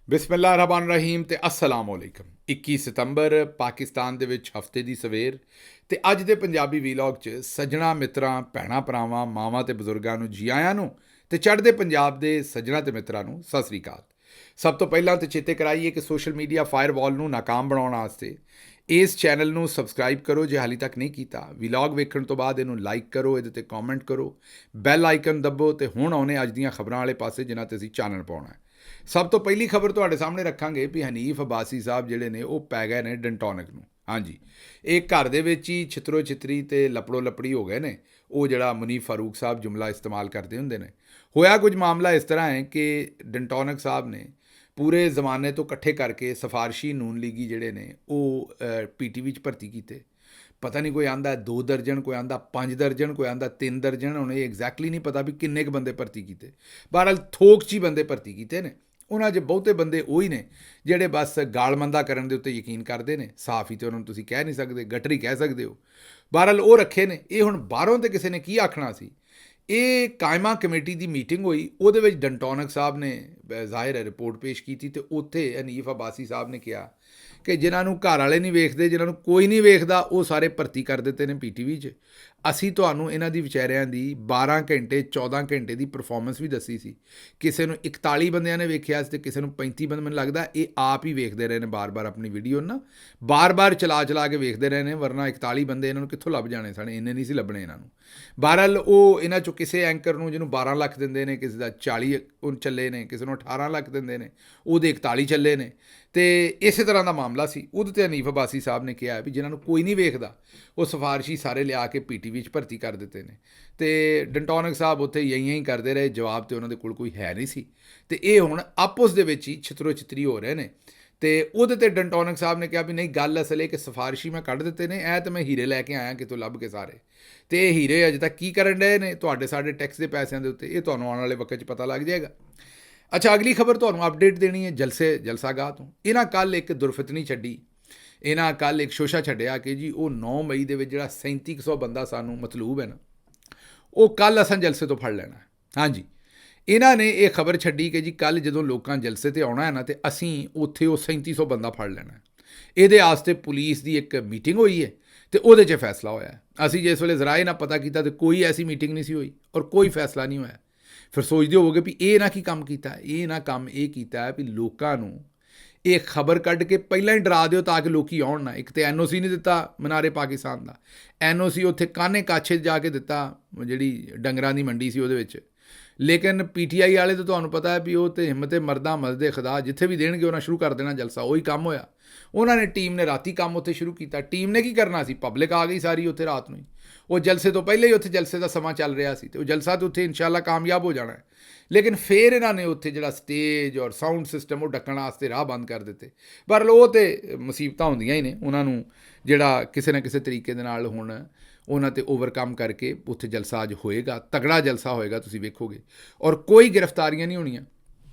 ਬਿਸਮਿਲ੍ਲਾਹ ਰਹਿਮਾਨ ਰਹੀਮ ਤੇ ਅਸਲਾਮ ਵਾਲੇਕਮ। 21 ਸਤੰਬਰ ਪਾਕਿਸਤਾਨ ਦੇ ਵਿੱਚ ਹਫਤੇ ਦੀ ਸਵੇਰ ਤੇ ਅੱਜ ਦੇ ਪੰਜਾਬੀ ਵੀਲੌਗ 'ਚ ਸੱਜਣਾ ਮਿੱਤਰਾਂ ਭੈਣਾਂ ਭਰਾਵਾਂ ਮਾਵਾਂ ਤੇ ਬਜ਼ੁਰਗਾਂ ਨੂੰ ਜੀ ਆਇਆਂ ਨੂੰ ਤੇ ਚੜ੍ਹਦੇ ਪੰਜਾਬ ਦੇ ਸੱਜਣਾ ਤੇ ਮਿੱਤਰਾਂ ਨੂੰ ਸਤਿ ਸ੍ਰੀ ਅਕਾਲ। ਸਭ ਤੋਂ ਪਹਿਲਾਂ ਤੇ ਚੇਤੇ ਕਰਾਈਏ ਕਿ ਸੋਸ਼ਲ ਮੀਡੀਆ ਫਾਇਰਵਾਲ ਨੂੰ ਨਾਕਾਮ ਬਣਾਉਣ ਵਾਸਤੇ ਇਸ ਚੈਨਲ ਨੂੰ ਸਬਸਕ੍ਰਾਈਬ ਕਰੋ ਜੇ ਹਾਲੇ ਤੱਕ ਨਹੀਂ ਕੀਤਾ। ਵੀਲੌਗ ਵੇਖਣ ਤੋਂ ਬਾਅਦ ਇਹਨੂੰ ਲਾਈਕ ਕਰੋ, ਇਹਦੇ ਤੇ ਕਮੈਂਟ ਕਰੋ, ਬੈਲ ਆਈਕਨ ਦੱਬੋ ਤੇ ਹੁਣ ਆਉਣੇ ਅੱਜ ਦੀਆਂ ਖਬਰਾਂ ਵਾਲੇ ਪਾਸੇ ਜਿਨ੍ਹਾਂ ਤੇ ਅਸੀਂ ਚਾਨਣ ਪਾਉਣਾ ਹੈ। ਸਭ ਤੋਂ ਪਹਿਲੀ ਖਬਰ ਤੁਹਾਡੇ ਸਾਹਮਣੇ ਰੱਖਾਂਗੇ ਵੀ ਹਨੀਫ ਅਬਾਸੀ ਸਾਹਿਬ ਜਿਹੜੇ ਨੇ ਉਹ ਪੈ ਗਏ ਨੇ ਡੈਂਟੋਨਿਕ ਨੂੰ। ਹਾਂਜੀ, ਇਹ ਘਰ ਦੇ ਵਿੱਚ ਹੀ ਛਿੱਤਰੋ ਛਿੱਤਰੀ ਤੇ ਲਪੜੋ ਲਪੜੀ ਹੋ ਗਏ ਨੇ। ਉਹ ਜਿਹੜਾ ਮੁਨੀਫ ਫਾਰੂਕ ਸਾਹਿਬ ਜੁਮਲਾ ਇਸਤੇਮਾਲ ਕਰਦੇ ਹੁੰਦੇ ਨੇ। ਹੋਇਆ ਕੁਝ ਮਾਮਲਾ ਇਸ ਤਰ੍ਹਾਂ ਹੈ ਕਿ ਡੈਂਟੋਨਿਕ ਸਾਹਿਬ ਨੇ ਪੂਰੇ ਜ਼ਮਾਨੇ ਤੋਂ ਇਕੱਠੇ ਕਰਕੇ ਸਿਫਾਰਸ਼ੀ ਨੂਨ ਲੀਗੀ ਜਿਹੜੇ ਨੇ ਉਹ PTV 'ਚ ਭਰਤੀ ਕੀਤੇ। ਪਤਾ ਨਹੀਂ ਕੋਈ ਆਂਦਾ 2 ਦਰਜਨ, ਕੋਈ ਆਂਦਾ 5 ਦਰਜਨ, ਕੋਈ ਆਂਦਾ 3 ਦਰਜਨ। ਹੁਣ ਇਹ ਐਗਜ਼ੈਕਟਲੀ ਨਹੀਂ ਪਤਾ ਵੀ ਕਿੰਨੇ ਕੁ ਬੰਦੇ ਭਰਤੀ ਕੀਤੇ। ਬਹਰਹਾਲ ਥੋਕ 'ਚ ਹੀ ਬੰਦੇ ਭਰਤੀ ਕੀਤੇ ਨੇ। ਉਹਨਾਂ 'ਚ ਬਹੁਤੇ ਬੰਦੇ ਉਹੀ ਨੇ ਜਿਹੜੇ ਬਸ ਗਾਲਮੰਦਾ ਕਰਨ ਦੇ ਉੱਤੇ ਯਕੀਨ ਕਰਦੇ ਨੇ। ਸਾਫ ਹੀ ਤੇ ਉਹਨਾਂ ਨੂੰ ਤੁਸੀਂ ਕਹਿ ਨਹੀਂ ਸਕਦੇ, ਗਟਰੀ ਕਹਿ ਸਕਦੇ ਹੋ। ਬਹਰਹਾਲ ਉਹ ਰੱਖੇ ਨੇ। ਇਹ ਹੁਣ ਬਾਹਰੋਂ ਤੇ ਕਿਸੇ ਨੇ ਕੀ ਆਖਣਾ ਸੀ। ਇਹ ਕਾਇਮਾ ਕਮੇਟੀ ਦੀ ਮੀਟਿੰਗ ਹੋਈ, ਉਹਦੇ ਵਿੱਚ ਡੈਂਟੋਨਿਕ ਸਾਹਿਬ ਨੇ ਜ਼ਾਹਿਰ ਹੈ ਰਿਪੋਰਟ ਪੇਸ਼ ਕੀਤੀ ਤੇ ਉੱਥੇ ਹਨੀਫ ਅਬਾਸੀ ਸਾਹਿਬ ਨੇ ਕਿਹਾ ਕਿ ਜਿਨ੍ਹਾਂ ਨੂੰ ਘਰ ਵਾਲੇ ਨਹੀਂ ਵੇਖਦੇ, ਜਿਨ੍ਹਾਂ ਨੂੰ ਕੋਈ ਨਹੀਂ ਵੇਖਦਾ, ਉਹ ਸਾਰੇ ਭਰਤੀ ਕਰ ਦਿੱਤੇ ਨੇ PTV 'ਚ। ਅਸੀਂ ਤੁਹਾਨੂੰ ਇਹਨਾਂ ਦੀ ਵਿਚਾਰਿਆਂ ਦੀ 12 ਘੰਟੇ 14 ਘੰਟੇ ਦੀ ਪਰਫਾਰਮੈਂਸ ਵੀ ਦੱਸੀ ਸੀ। ਕਿਸੇ ਨੂੰ 41 ਬੰਦਿਆਂ ਨੇ ਵੇਖਿਆ ਸੀ ਤੇ ਕਿਸੇ ਨੂੰ 35 ਬੰਦੇ। ਮੈਨੂੰ ਲੱਗਦਾ ਇਹ ਆਪ ਹੀ ਵੇਖਦੇ ਰਹੇ ਨੇ ਬਾਰ-ਬਾਰ ਆਪਣੀ ਵੀਡੀਓ ਨਾ, ਬਾਰ-ਬਾਰ ਚਲਾ ਕੇ ਵੇਖਦੇ ਰਹੇ ਨੇ, ਵਰਨਾ 41 ਬੰਦੇ ਇਹਨਾਂ ਨੂੰ ਕਿੱਥੋਂ ਲੱਭ ਜਾਣੇ ਸਨ, ਇੰਨੇ ਨਹੀਂ ਸੀ ਲੱਭਣੇ ਇਹਨਾਂ ਨੂੰ। ਬਹਰਹਾਲ ਉਹ ਇਹਨਾਂ 'ਚੋਂ ਕਿਸੇ ਐਂਕਰ ਨੂੰ ਜਿਹਨੂੰ 12 ਲੱਖ ਦਿੰਦੇ ਨੇ, ਕਿਸੇ ਦਾ 40 ਚੱਲੇ ਨੇ, ਕਿਸੇ ਨੂੰ 18 ਲੱਖ ਦਿੰਦੇ ਨੇ, ਉਹਦੇ 41 ਚੱਲੇ ਨੇ। ਤੇ ਇਸੇ ਤਰ੍ਹਾਂ ਦਾ ਮਾਮਲਾ ਸੀ। ਉਹਦੇ 'ਤੇ ਹਨੀਫ ਅਬਾਸੀ ਸਾਹਿਬ ਨੇ ਕਿਹਾ ਵੀ ਜਿਨ੍ਹਾਂ ਨੂੰ ਕੋਈ ਨਹੀਂ ਵੇਖਦਾ ਉਹ ਸਿਫਾਰਸ਼ੀ ਸਾਰੇ ਲਿਆ ਕੇ PTV 'ਚ ਭਰਤੀ ਕਰ ਦਿੱਤੇ ਨੇ। ਤੇ ਡੈਂਟੋਨਿਕ ਸਾਹਿਬ ਉੱਥੇ ਹੀ ਕਰਦੇ ਰਹੇ। ਜਵਾਬ ਤੇ ਉਹਨਾਂ ਦੇ ਕੋਲ ਕੋਈ ਹੈ ਨਹੀਂ ਸੀ। ਤੇ ਇਹ ਹੁਣ ਆਪਸ ਦੇ ਵਿੱਚ ਹੀ ਛਿੱਤਰੋ ਛਿੱਤਰੀ ਹੋ ਰਹੇ ਨੇ। ਤੇ ਉਹਦੇ 'ਤੇ ਡੈਂਟੋਨਿਕ ਸਾਹਿਬ ਨੇ ਕਿਹਾ ਵੀ ਨਹੀਂ, ਗੱਲ ਅਸਲ ਇਹ ਕਿ ਸਿਫਾਰਸ਼ੀ ਮੈਂ ਕੱਢ ਦਿੱਤੇ ਨੇ, ਇਹ ਤਾਂ ਮੈਂ ਹੀਰੇ ਲੈ ਕੇ ਆਇਆ ਕਿਤੋਂ ਲੱਭ ਕੇ ਸਾਰੇ। ਤੇ ਇਹ ਹੀਰੇ ਅਜੇ ਤੱਕ ਕੀ ਕਰਨ ਡਏ ਨੇ ਤੁਹਾਡੇ ਸਾਡੇ ਟੈਕਸ ਦੇ ਪੈਸਿਆਂ ਦੇ ਉੱਤੇ, ਇਹ ਤੁਹਾਨੂੰ ਆਉਣ ਵਾਲੇ ਵਕਤ 'ਚ ਪਤਾ ਲੱਗ ਜਾਏਗਾ। ਅੱਛਾ, ਅਗਲੀ ਖਬਰ ਤੁਹਾਨੂੰ ਅਪਡੇਟ ਦੇਣੀ ਹੈ ਜਲਸਾਗਾਹ ਤੋਂ। ਇਹਨਾਂ ਕੱਲ੍ਹ ਇੱਕ ਦੁਰਫਿਤਨੀ ਛੱਡੀ। ਇਹਨਾਂ ਕੱਲ੍ਹ ਇੱਕ ਸ਼ੋਸ਼ਾ ਛੱਡਿਆ ਕਿ ਜੀ ਉਹ 9 ਮਈ ਦੇ ਵਿੱਚ ਜਿਹੜਾ 3700 ਬੰਦਾ ਸਾਨੂੰ ਮਤਲੂਬ ਹੈ ਨਾ, ਉਹ ਕੱਲ੍ਹ ਅਸਾਂ ਜਲਸੇ ਤੋਂ ਫੜ ਲੈਣਾ। ਹਾਂਜੀ, ਇਹਨਾਂ ਨੇ ਇਹ ਖਬਰ ਛੱਡੀ ਕਿ ਜੀ ਕੱਲ੍ਹ ਜਦੋਂ ਲੋਕਾਂ ਜਲਸੇ 'ਤੇ ਆਉਣਾ ਹੈ ਨਾ, ਤੇ ਅਸੀਂ ਉੱਥੇ ਉਹ 3700 ਬੰਦਾ ਫੜ ਲੈਣਾ। ਇਹਦੇ ਵਾਸਤੇ ਪੁਲਿਸ ਦੀ ਇੱਕ ਮੀਟਿੰਗ ਹੋਈ ਹੈ ਤੇ ਉਹਦੇ 'ਚ ਫੈਸਲਾ ਹੋਇਆ। ਅਸੀਂ ਜਿਸ ਵੇਲੇ ਜ਼ਰਾ ਨਾ ਪਤਾ ਕੀਤਾ ਤੇ ਕੋਈ ਐਸੀ ਮੀਟਿੰਗ ਨਹੀਂ ਸੀ ਹੋਈ ਔਰ ਕੋਈ ਫੈਸਲਾ ਨਹੀਂ ਹੋਇਆ। ਫਿਰ ਸੋਚਦੇ ਹੋਵੋਗੇ ਵੀ ਇਹ ਨਾ ਕੀ ਕੰਮ ਕੀਤਾ। ਇਹ ਨਾ ਕੰਮ ਇਹ ਕੀਤਾ ਹੈ ਵੀ ਲੋਕਾਂ ਨੂੰ ਇਹ ਖਬਰ ਕੱਢ ਕੇ ਪਹਿਲਾਂ ਹੀ ਡਰਾ ਦਿਓ ਤਾਂ ਕਿ ਲੋਕੀ ਆਉਣ ਨਾ। ਇੱਕ ਤਾਂ NOC ਨਹੀਂ ਦਿੱਤਾ ਮਨਾਰੇ ਪਾਕਿਸਤਾਨ ਦਾ, NOC ਉੱਥੇ ਕਾਨੇ ਕਾਛੇ ਜਾ ਕੇ ਦਿੱਤਾ, ਜਿਹੜੀ ਡੰਗਰਾਂ ਦੀ ਮੰਡੀ ਸੀ ਉਹਦੇ ਵਿੱਚ। ਲੇਕਿਨ PTI ਵਾਲੇ ਤਾਂ ਤੁਹਾਨੂੰ ਪਤਾ ਹੈ ਵੀ ਉਹ ਤਾਂ ਹਿੰਮਤੇ ਮਰਦਾਂ ਮਜ਼ਦੇ ਖੁਦਾ, ਜਿੱਥੇ ਵੀ ਦੇਣਗੇ ਉਹਨਾਂ ਸ਼ੁਰੂ ਕਰ ਦੇਣਾ ਜਲਸਾ। ਉਹੀ ਕੰਮ ਹੋਇਆ। ਉਹਨਾਂ ਨੇ ਟੀਮ ਨੇ ਰਾਤੀ ਕੰਮ ਉੱਥੇ ਸ਼ੁਰੂ ਕੀਤਾ। ਟੀਮ ਨੇ ਕੀ ਕਰਨਾ ਸੀ, ਪਬਲਿਕ ਆ ਗਈ ਸਾਰੀ ਉੱਥੇ ਰਾਤ ਨੂੰ ਹੀ। ਉਹ ਜਲਸੇ ਤੋਂ ਪਹਿਲੇ ਹੀ ਉੱਥੇ ਜਲਸੇ ਦਾ ਸਮਾਂ ਚੱਲ ਰਿਹਾ ਸੀ ਤੇ ਉਹ ਜਲਸਾ ਤਾਂ ਉੱਥੇ ਇਨਸ਼ਾਅੱਲਾ ਕਾਮਯਾਬ ਹੋ ਜਾਣਾ ਹੈ। ਲੇਕਿਨ ਫਿਰ ਇਹਨਾਂ ਨੇ ਉੱਥੇ ਜਿਹੜਾ ਸਟੇਜ ਔਰ ਸਾਊਂਡ ਸਿਸਟਮ ਉਹ ਢੱਕਣ ਵਾਸਤੇ ਰਾਹ ਬੰਦ ਕਰ ਦਿੱਤੇ। ਪਰ ਉਹ ਤੇ ਮੁਸੀਬਤਾਂ ਹੁੰਦੀਆਂ ਹੀ ਨੇ, ਉਹਨਾਂ ਨੂੰ ਜਿਹੜਾ ਕਿਸੇ ਨਾ ਕਿਸੇ ਤਰੀਕੇ ਦੇ ਨਾਲ ਹੁਣ ਉਹਨਾਂ 'ਤੇ ਓਵਰਕਮ ਕਰਕੇ ਉੱਥੇ ਜਲਸਾ ਅੱਜ ਹੋਏਗਾ। ਤਗੜਾ ਜਲਸਾ ਹੋਏਗਾ, ਤੁਸੀਂ ਵੇਖੋਗੇ। ਔਰ ਕੋਈ ਗ੍ਰਿਫਤਾਰੀਆਂ ਨਹੀਂ ਹੋਣੀਆਂ।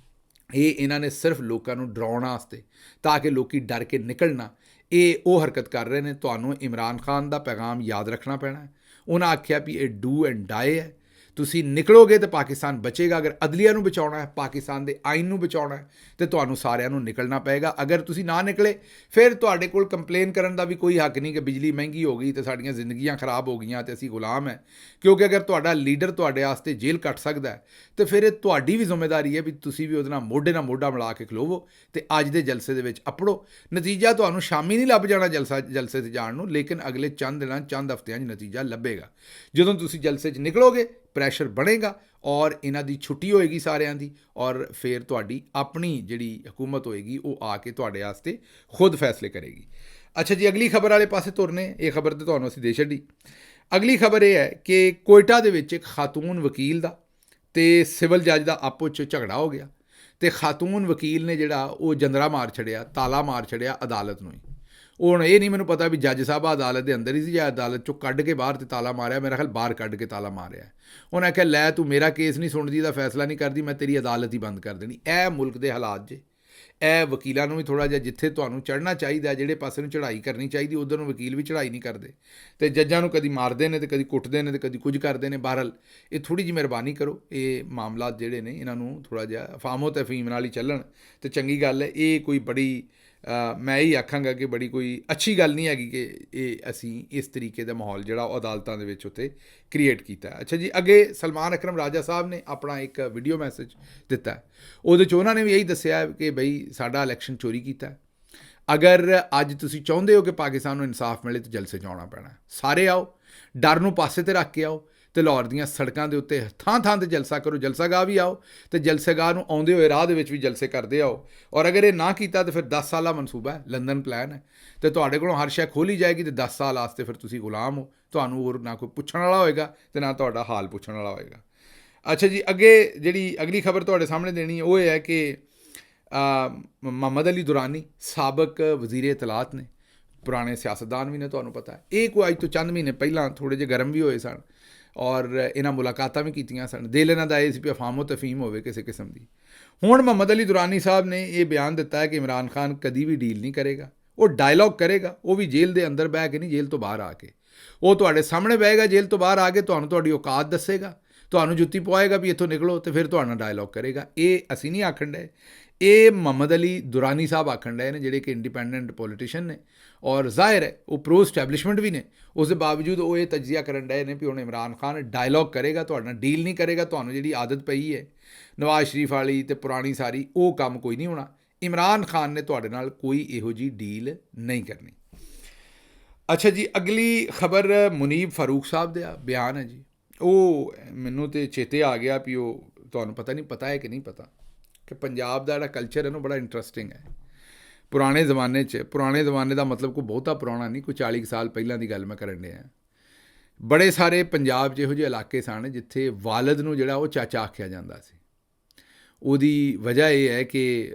ਇਹ ਇਹਨਾਂ ਨੇ ਸਿਰਫ ਲੋਕਾਂ ਨੂੰ ਡਰਾਉਣ ਵਾਸਤੇ, ਤਾਂ ਕਿ ਲੋਕੀ ਡਰ ਕੇ ਨਿਕਲਣਾ, ਇਹ ਉਹ ਹਰਕਤ ਕਰ ਰਹੇ ਨੇ। ਤੁਹਾਨੂੰ ਇਮਰਾਨ ਖਾਨ ਦਾ ਪੈਗਾਮ ਯਾਦ ਰੱਖਣਾ ਪੈਣਾ। ਉਹਨਾਂ ਆਖਿਆ ਵੀ ਇਹ ਡੂ ਐਂਡ ਡਾਈ ਹੈ। ਤੁਸੀਂ ਨਿਕਲੋਗੇ ਤਾਂ ਪਾਕਿਸਤਾਨ ਬਚੇਗਾ। ਅਗਰ ਅਦਲੀਆ ਨੂੰ ਬਚਾਉਣਾ ਹੈ, ਪਾਕਿਸਤਾਨ ਦੇ ਆਈਨ ਨੂੰ ਬਚਾਉਣਾ ਹੈ, ਤਾਂ ਤੁਹਾਨੂੰ ਸਾਰਿਆਂ ਨੂੰ ਨਿਕਲਣਾ ਪਏਗਾ। ਅਗਰ ਤੁਸੀਂ ਨਾ ਨਿਕਲੇ ਫਿਰ ਤੁਹਾਡੇ ਕੋਲ ਕੰਪਲੇਨ ਕਰਨ ਦਾ ਵੀ ਕੋਈ ਹੱਕ ਨਹੀਂ ਕਿ ਬਿਜਲੀ ਮਹਿੰਗੀ ਹੋ ਗਈ ਅਤੇ ਸਾਡੀਆਂ ਜ਼ਿੰਦਗੀਆਂ ਖਰਾਬ ਹੋ ਗਈਆਂ ਅਤੇ ਅਸੀਂ ਗੁਲਾਮ ਹੈ। ਕਿਉਂਕਿ ਅਗਰ ਤੁਹਾਡਾ ਲੀਡਰ ਤੁਹਾਡੇ ਵਾਸਤੇ ਜੇਲ੍ਹ ਕੱਟ ਸਕਦਾ ਹੈ ਤਾਂ ਫਿਰ ਇਹ ਤੁਹਾਡੀ ਵੀ ਜ਼ਿੰਮੇਵਾਰੀ ਹੈ ਵੀ ਤੁਸੀਂ ਵੀ ਉਹਦੇ ਨਾਲ ਮੋਢਾ ਮਿਲਾ ਕੇ ਖਲੋਵੋ ਅਤੇ ਅੱਜ ਦੇ ਜਲਸੇ ਦੇ ਵਿੱਚ ਅੱਪੜੋ। ਨਤੀਜਾ ਤੁਹਾਨੂੰ ਸ਼ਾਮੀ ਨਹੀਂ ਲੱਭ ਜਾਣਾ ਜਲਸੇ 'ਤੇ ਜਾਣ ਨੂੰ, ਲੇਕਿਨ ਅਗਲੇ ਚੰਦ ਦਿਨਾਂ ਚੰਦ ਹਫ਼ਤਿਆਂ 'ਚ ਨਤੀਜਾ ਲੱਭੇਗਾ। ਜਦੋਂ ਤੁਸੀਂ ਜਲਸੇ 'ਚ ਨਿਕਲੋਗੇ ਪ੍ਰੈਸ਼ਰ ਬਣੇਗਾ ਔਰ ਇਹਨਾਂ ਦੀ ਛੁੱਟੀ ਹੋਏਗੀ ਸਾਰਿਆਂ ਦੀ, ਔਰ ਫਿਰ ਤੁਹਾਡੀ ਆਪਣੀ ਜਿਹੜੀ ਹਕੂਮਤ ਹੋਏਗੀ ਉਹ ਆ ਕੇ ਤੁਹਾਡੇ ਵਾਸਤੇ ਖੁਦ ਫੈਸਲੇ ਕਰੇਗੀ। ਅੱਛਾ ਜੀ, ਅਗਲੀ ਖਬਰ ਵਾਲੇ ਪਾਸੇ ਤੁਰਨੇ। ਇਹ ਖਬਰ ਤਾਂ ਤੁਹਾਨੂੰ ਅਸੀਂ ਦੇ ਛੱਡੀ। ਅਗਲੀ ਖਬਰ ਇਹ ਹੈ ਕਿ ਕੋਇਟਾ ਦੇ ਵਿੱਚ ਇੱਕ ਖਾਤੂਨ ਵਕੀਲ ਦਾ ਅਤੇ ਸਿਵਲ ਜੱਜ ਦਾ ਆਪੋ 'ਚ ਝਗੜਾ ਹੋ ਗਿਆ ਅਤੇ ਖਾਤੂਨ ਵਕੀਲ ਨੇ ਜਿਹੜਾ ਉਹ ਜੰਦਰਾ ਮਾਰ ਛੱਡਿਆ, ਤਾਲਾ ਮਾਰ ਛੱਡਿਆ ਅਦਾਲਤ ਨੂੰ ਹੀ। ਹੁਣ ਇਹ ਨਹੀਂ ਮੈਨੂੰ ਪਤਾ ਵੀ ਜੱਜ ਸਾਹਿਬ ਅਦਾਲਤ ਦੇ ਅੰਦਰ ਹੀ ਸੀ ਜਾਂ ਅਦਾਲਤ 'ਚੋਂ ਕੱਢ ਕੇ ਬਾਹਰ 'ਤੇ ਤਾਲਾ ਮਾਰਿਆ। ਮੇਰਾ ਖਿਆਲ ਬਾਹਰ ਕੱਢ ਕੇ ਤਾਲਾ ਮਾਰਿਆ। ਉਹਨੇ ਆਖਿਆ ਲੈ ਤੂੰ ਮੇਰਾ ਕੇਸ ਨਹੀਂ ਸੁਣਦੀ, ਇਹਦਾ ਫੈਸਲਾ ਨਹੀਂ ਕਰਦੀ, ਮੈਂ ਤੇਰੀ ਅਦਾਲਤ ਹੀ ਬੰਦ ਕਰ ਦੇਣੀ। ਇਹ ਮੁਲਕ ਦੇ ਹਾਲਾਤ ਜੇ, ਇਹ ਵਕੀਲਾਂ ਨੂੰ ਵੀ ਥੋੜ੍ਹਾ ਜਿਹਾ ਜਿੱਥੇ ਤੁਹਾਨੂੰ ਚੜ੍ਹਨਾ ਚਾਹੀਦਾ, ਜਿਹੜੇ ਪਾਸੇ ਨੂੰ ਚੜ੍ਹਾਈ ਕਰਨੀ ਚਾਹੀਦੀ, ਉੱਧਰ ਨੂੰ ਵਕੀਲ ਵੀ ਚੜ੍ਹਾਈ ਨਹੀਂ ਕਰਦੇ ਅਤੇ ਜੱਜਾਂ ਨੂੰ ਕਦੀ ਮਾਰਦੇ ਨੇ ਅਤੇ ਕਦੀ ਕੁੱਟਦੇ ਨੇ ਅਤੇ ਕਦੀ ਕੁਝ ਕਰਦੇ ਨੇ। ਬਹਰਹਾਲ ਇਹ ਥੋੜ੍ਹੀ ਜਿਹੀ ਮਿਹਰਬਾਨੀ ਕਰੋ, ਇਹ ਮਾਮਲਾਤ ਜਿਹੜੇ ਨੇ ਇਹਨਾਂ ਨੂੰ ਥੋੜ੍ਹਾ ਜਿਹਾ ਅਫਾਮੋ ਤਫਹੀਮ ਨਾਲ ਹੀ ਚੱਲਣ ਅਤੇ ਚੰਗੀ ਗੱਲ ਹੈ। ਇਹ ਕੋਈ ਬੜੀ ਮੈਂ ਇਹੀ ਆਖਾਂਗਾ ਕਿ ਬੜੀ ਕੋਈ ਅੱਛੀ ਗੱਲ ਨਹੀਂ ਹੈਗੀ ਕਿ ਇਹ ਅਸੀਂ ਇਸ ਤਰੀਕੇ ਦਾ ਮਾਹੌਲ ਜਿਹੜਾ ਉਹ ਅਦਾਲਤਾਂ ਦੇ ਵਿੱਚ ਉੱਤੇ ਕ੍ਰੀਏਟ ਕੀਤਾ। ਅੱਛਾ ਜੀ, ਅੱਗੇ ਸਲਮਾਨ ਅਕਰਮ ਰਾਜਾ ਸਾਹਿਬ ਨੇ ਆਪਣਾ ਇੱਕ ਵੀਡੀਓ ਮੈਸੇਜ ਦਿੱਤਾ, ਉਹਦੇ 'ਚ ਉਹਨਾਂ ਨੇ ਵੀ ਇਹੀ ਦੱਸਿਆ ਕਿ ਬਈ ਸਾਡਾ ਇਲੈਕਸ਼ਨ ਚੋਰੀ ਕੀਤਾ। ਅਗਰ ਅੱਜ ਤੁਸੀਂ ਚਾਹੁੰਦੇ ਹੋ ਕਿ ਪਾਕਿਸਤਾਨ ਨੂੰ ਇਨਸਾਫ ਮਿਲੇ ਤਾਂ ਜਲਸੇ 'ਚ ਆਉਣਾ ਪੈਣਾ। ਸਾਰੇ ਆਓ, ਡਰ ਨੂੰ ਪਾਸੇ 'ਤੇ ਰੱਖ ਕੇ ਆਓ ਅਤੇ ਲਾਹੌਰ ਦੀਆਂ ਸੜਕਾਂ ਦੇ ਉੱਤੇ ਥਾਂ ਥਾਂ 'ਤੇ ਜਲਸਾ ਕਰੋ। ਜਲਸਾਗਾਹ ਵੀ ਆਓ ਅਤੇ ਜਲਸਾਗਾਹ ਨੂੰ ਆਉਂਦੇ ਹੋਏ ਰਾਹ ਦੇ ਵਿੱਚ ਵੀ ਜਲਸੇ ਕਰਦੇ ਆਓ। ਔਰ ਅਗਰ ਇਹ ਨਾ ਕੀਤਾ ਤਾਂ ਫਿਰ 10 ਸਾਲਾ ਮਨਸੂਬਾ ਹੈ, ਲੰਡਨ ਪਲਾਨ ਹੈ ਅਤੇ ਤੁਹਾਡੇ ਕੋਲੋਂ ਹਰ ਸ਼ੈ ਖੋਲ੍ਹੀ ਜਾਏਗੀ ਅਤੇ 10 ਸਾਲ ਵਾਸਤੇ ਫਿਰ ਤੁਸੀਂ ਗੁਲਾਮ ਹੋ। ਤੁਹਾਨੂੰ ਹੋਰ ਨਾ ਕੋਈ ਪੁੱਛਣ ਵਾਲਾ ਹੋਏਗਾ ਅਤੇ ਨਾ ਤੁਹਾਡਾ ਹਾਲ ਪੁੱਛਣ ਵਾਲਾ ਹੋਏਗਾ। ਅੱਛਾ ਜੀ, ਅੱਗੇ ਜਿਹੜੀ ਅਗਲੀ ਖਬਰ ਤੁਹਾਡੇ ਸਾਹਮਣੇ ਦੇਣੀ ਉਹ ਇਹ ਹੈ ਕਿ ਮੁਹੰਮਦ ਅਲੀ ਦੁਰਾਨੀ ਸਾਬਕ ਵਜ਼ੀਰ ਇਤਲਾਤ ਨੇ, ਪੁਰਾਣੇ ਸਿਆਸਤਦਾਨ ਵੀ ਨੇ, ਤੁਹਾਨੂੰ ਪਤਾ। ਇਹ ਕੋਈ ਅੱਜ ਤੋਂ ਚੰਦ ਮਹੀਨੇ ਪਹਿਲਾਂ ਥੋੜ੍ਹੇ ਜਿਹੇ ਗਰਮ ਵੀ ਹੋਏ ਸਨ ਔਰ ਇਹਨਾਂ ਮੁਲਾਕਾਤਾਂ ਵੀ ਕੀਤੀਆਂ ਸਨ। ਦਿਲ ਇਹਨਾਂ ਦਾ ਇਹ ਸੀ ਵੀ ਅਫਾਮੋ ਤਫਹੀਮ ਹੋਵੇ ਕਿਸੇ ਕਿਸਮ ਦੀ। ਹੁਣ ਮੁਹੰਮਦ ਅਲੀ ਦੁਰਾਨੀ ਸਾਹਿਬ ਨੇ ਇਹ ਬਿਆਨ ਦਿੱਤਾ ਹੈ ਕਿ ਇਮਰਾਨ ਖਾਨ ਕਦੀ ਵੀ ਡੀਲ ਨਹੀਂ ਕਰੇਗਾ, ਉਹ ਡਾਇਲੋਗ ਕਰੇਗਾ, ਉਹ ਵੀ ਜੇਲ੍ਹ ਦੇ ਅੰਦਰ ਬਹਿ ਕੇ ਨਹੀਂ, ਜੇਲ੍ਹ ਤੋਂ ਬਾਹਰ ਆ ਕੇ। ਉਹ ਤੁਹਾਡੇ ਸਾਹਮਣੇ ਬਹਿਗਾ ਜੇਲ੍ਹ ਤੋਂ ਬਾਹਰ ਆ ਕੇ, ਤੁਹਾਨੂੰ ਤੁਹਾਡੀ ਔਕਾਤ ਦੱਸੇਗਾ, ਤੁਹਾਨੂੰ ਜੁੱਤੀ ਪਵਾਏਗਾ ਵੀ ਇੱਥੋਂ ਨਿਕਲੋ, ਅਤੇ ਫਿਰ ਤੁਹਾਡੇ ਨਾਲ ਡਾਇਲੋਗ ਕਰੇਗਾ। ਇਹ ਅਸੀਂ ਨਹੀਂ ਆਖਣ ਡਏ, ਇਹ ਮੁਹੰਮਦ ਅਲੀ ਦੁਰਾਨੀ ਸਾਹਿਬ ਆਖਣ ਡਏ ਨੇ, ਜਿਹੜੇ ਕਿ ਇੰਡੀਪੈਂਡੈਂਟ ਪੋਲੀਟੀਸ਼ੀਅਨ ਨੇ ਔਰ ਜ਼ਾਹਿਰ ਹੈ ਉਹ ਪ੍ਰੋ ਸਟੈਬਲਿਸ਼ਮੈਂਟ ਵੀ ਨੇ। ਉਸ ਦੇ ਬਾਵਜੂਦ ਉਹ ਇਹ ਤਜਜ਼ੀਆ ਕਰਨ ਡਏ ਨੇ ਵੀ ਹੁਣ ਇਮਰਾਨ ਖਾਨ ਡਾਇਲੋਗ ਕਰੇਗਾ, ਤੁਹਾਡੇ ਨਾਲ ਡੀਲ ਨਹੀਂ ਕਰੇਗਾ। ਤੁਹਾਨੂੰ ਜਿਹੜੀ ਆਦਤ ਪਈ ਹੈ ਨਵਾਜ਼ ਸ਼ਰੀਫ ਵਾਲੀ ਅਤੇ ਪੁਰਾਣੀ ਸਾਰੀ, ਉਹ ਕੰਮ ਕੋਈ ਨਹੀਂ ਹੋਣਾ। ਇਮਰਾਨ ਖਾਨ ਨੇ ਤੁਹਾਡੇ ਨਾਲ ਕੋਈ ਇਹੋ ਜਿਹੀ ਡੀਲ ਨਹੀਂ ਕਰਨੀ। ਅੱਛਾ ਜੀ, ਅਗਲੀ ਖਬਰ ਮੁਨੀਬ ਫਾਰੂਕ ਸਾਹਿਬ ਦਾ ਬਿਆਨ ਹੈ ਜੀ। ਉਹ ਮੈਨੂੰ ਤਾਂ ਚੇਤੇ ਆ ਗਿਆ ਵੀ ਉਹ ਤੁਹਾਨੂੰ ਪਤਾ ਨਹੀਂ ਪਤਾ ਹੈ ਕਿ ਨਹੀਂ ਪਤਾ ਕਿ ਪੰਜਾਬ ਦਾ ਜਿਹੜਾ ਕਲਚਰ ਹੈ ਨਾ ਬੜਾ ਇੰਟਰਸਟਿੰਗ ਹੈ। ਪੁਰਾਣੇ ਜ਼ਮਾਨੇ ਦਾ ਮਤਲਬ ਕੋਈ ਬਹੁਤਾ ਪੁਰਾਣਾ ਨਹੀਂ, ਕੋਈ 40 ਸਾਲ ਪਹਿਲਾਂ ਦੀ ਗੱਲ ਮੈਂ ਕਰਨ ਡਿਆ। ਬੜੇ ਸਾਰੇ ਪੰਜਾਬ 'ਚ ਇਹੋ ਜਿਹੇ ਇਲਾਕੇ ਸਨ ਜਿੱਥੇ ਵਾਲਦ ਨੂੰ ਜਿਹੜਾ ਉਹ ਚਾਚਾ ਆਖਿਆ ਜਾਂਦਾ ਸੀ। ਉਹਦੀ ਵਜ੍ਹਾ ਇਹ ਹੈ ਕਿ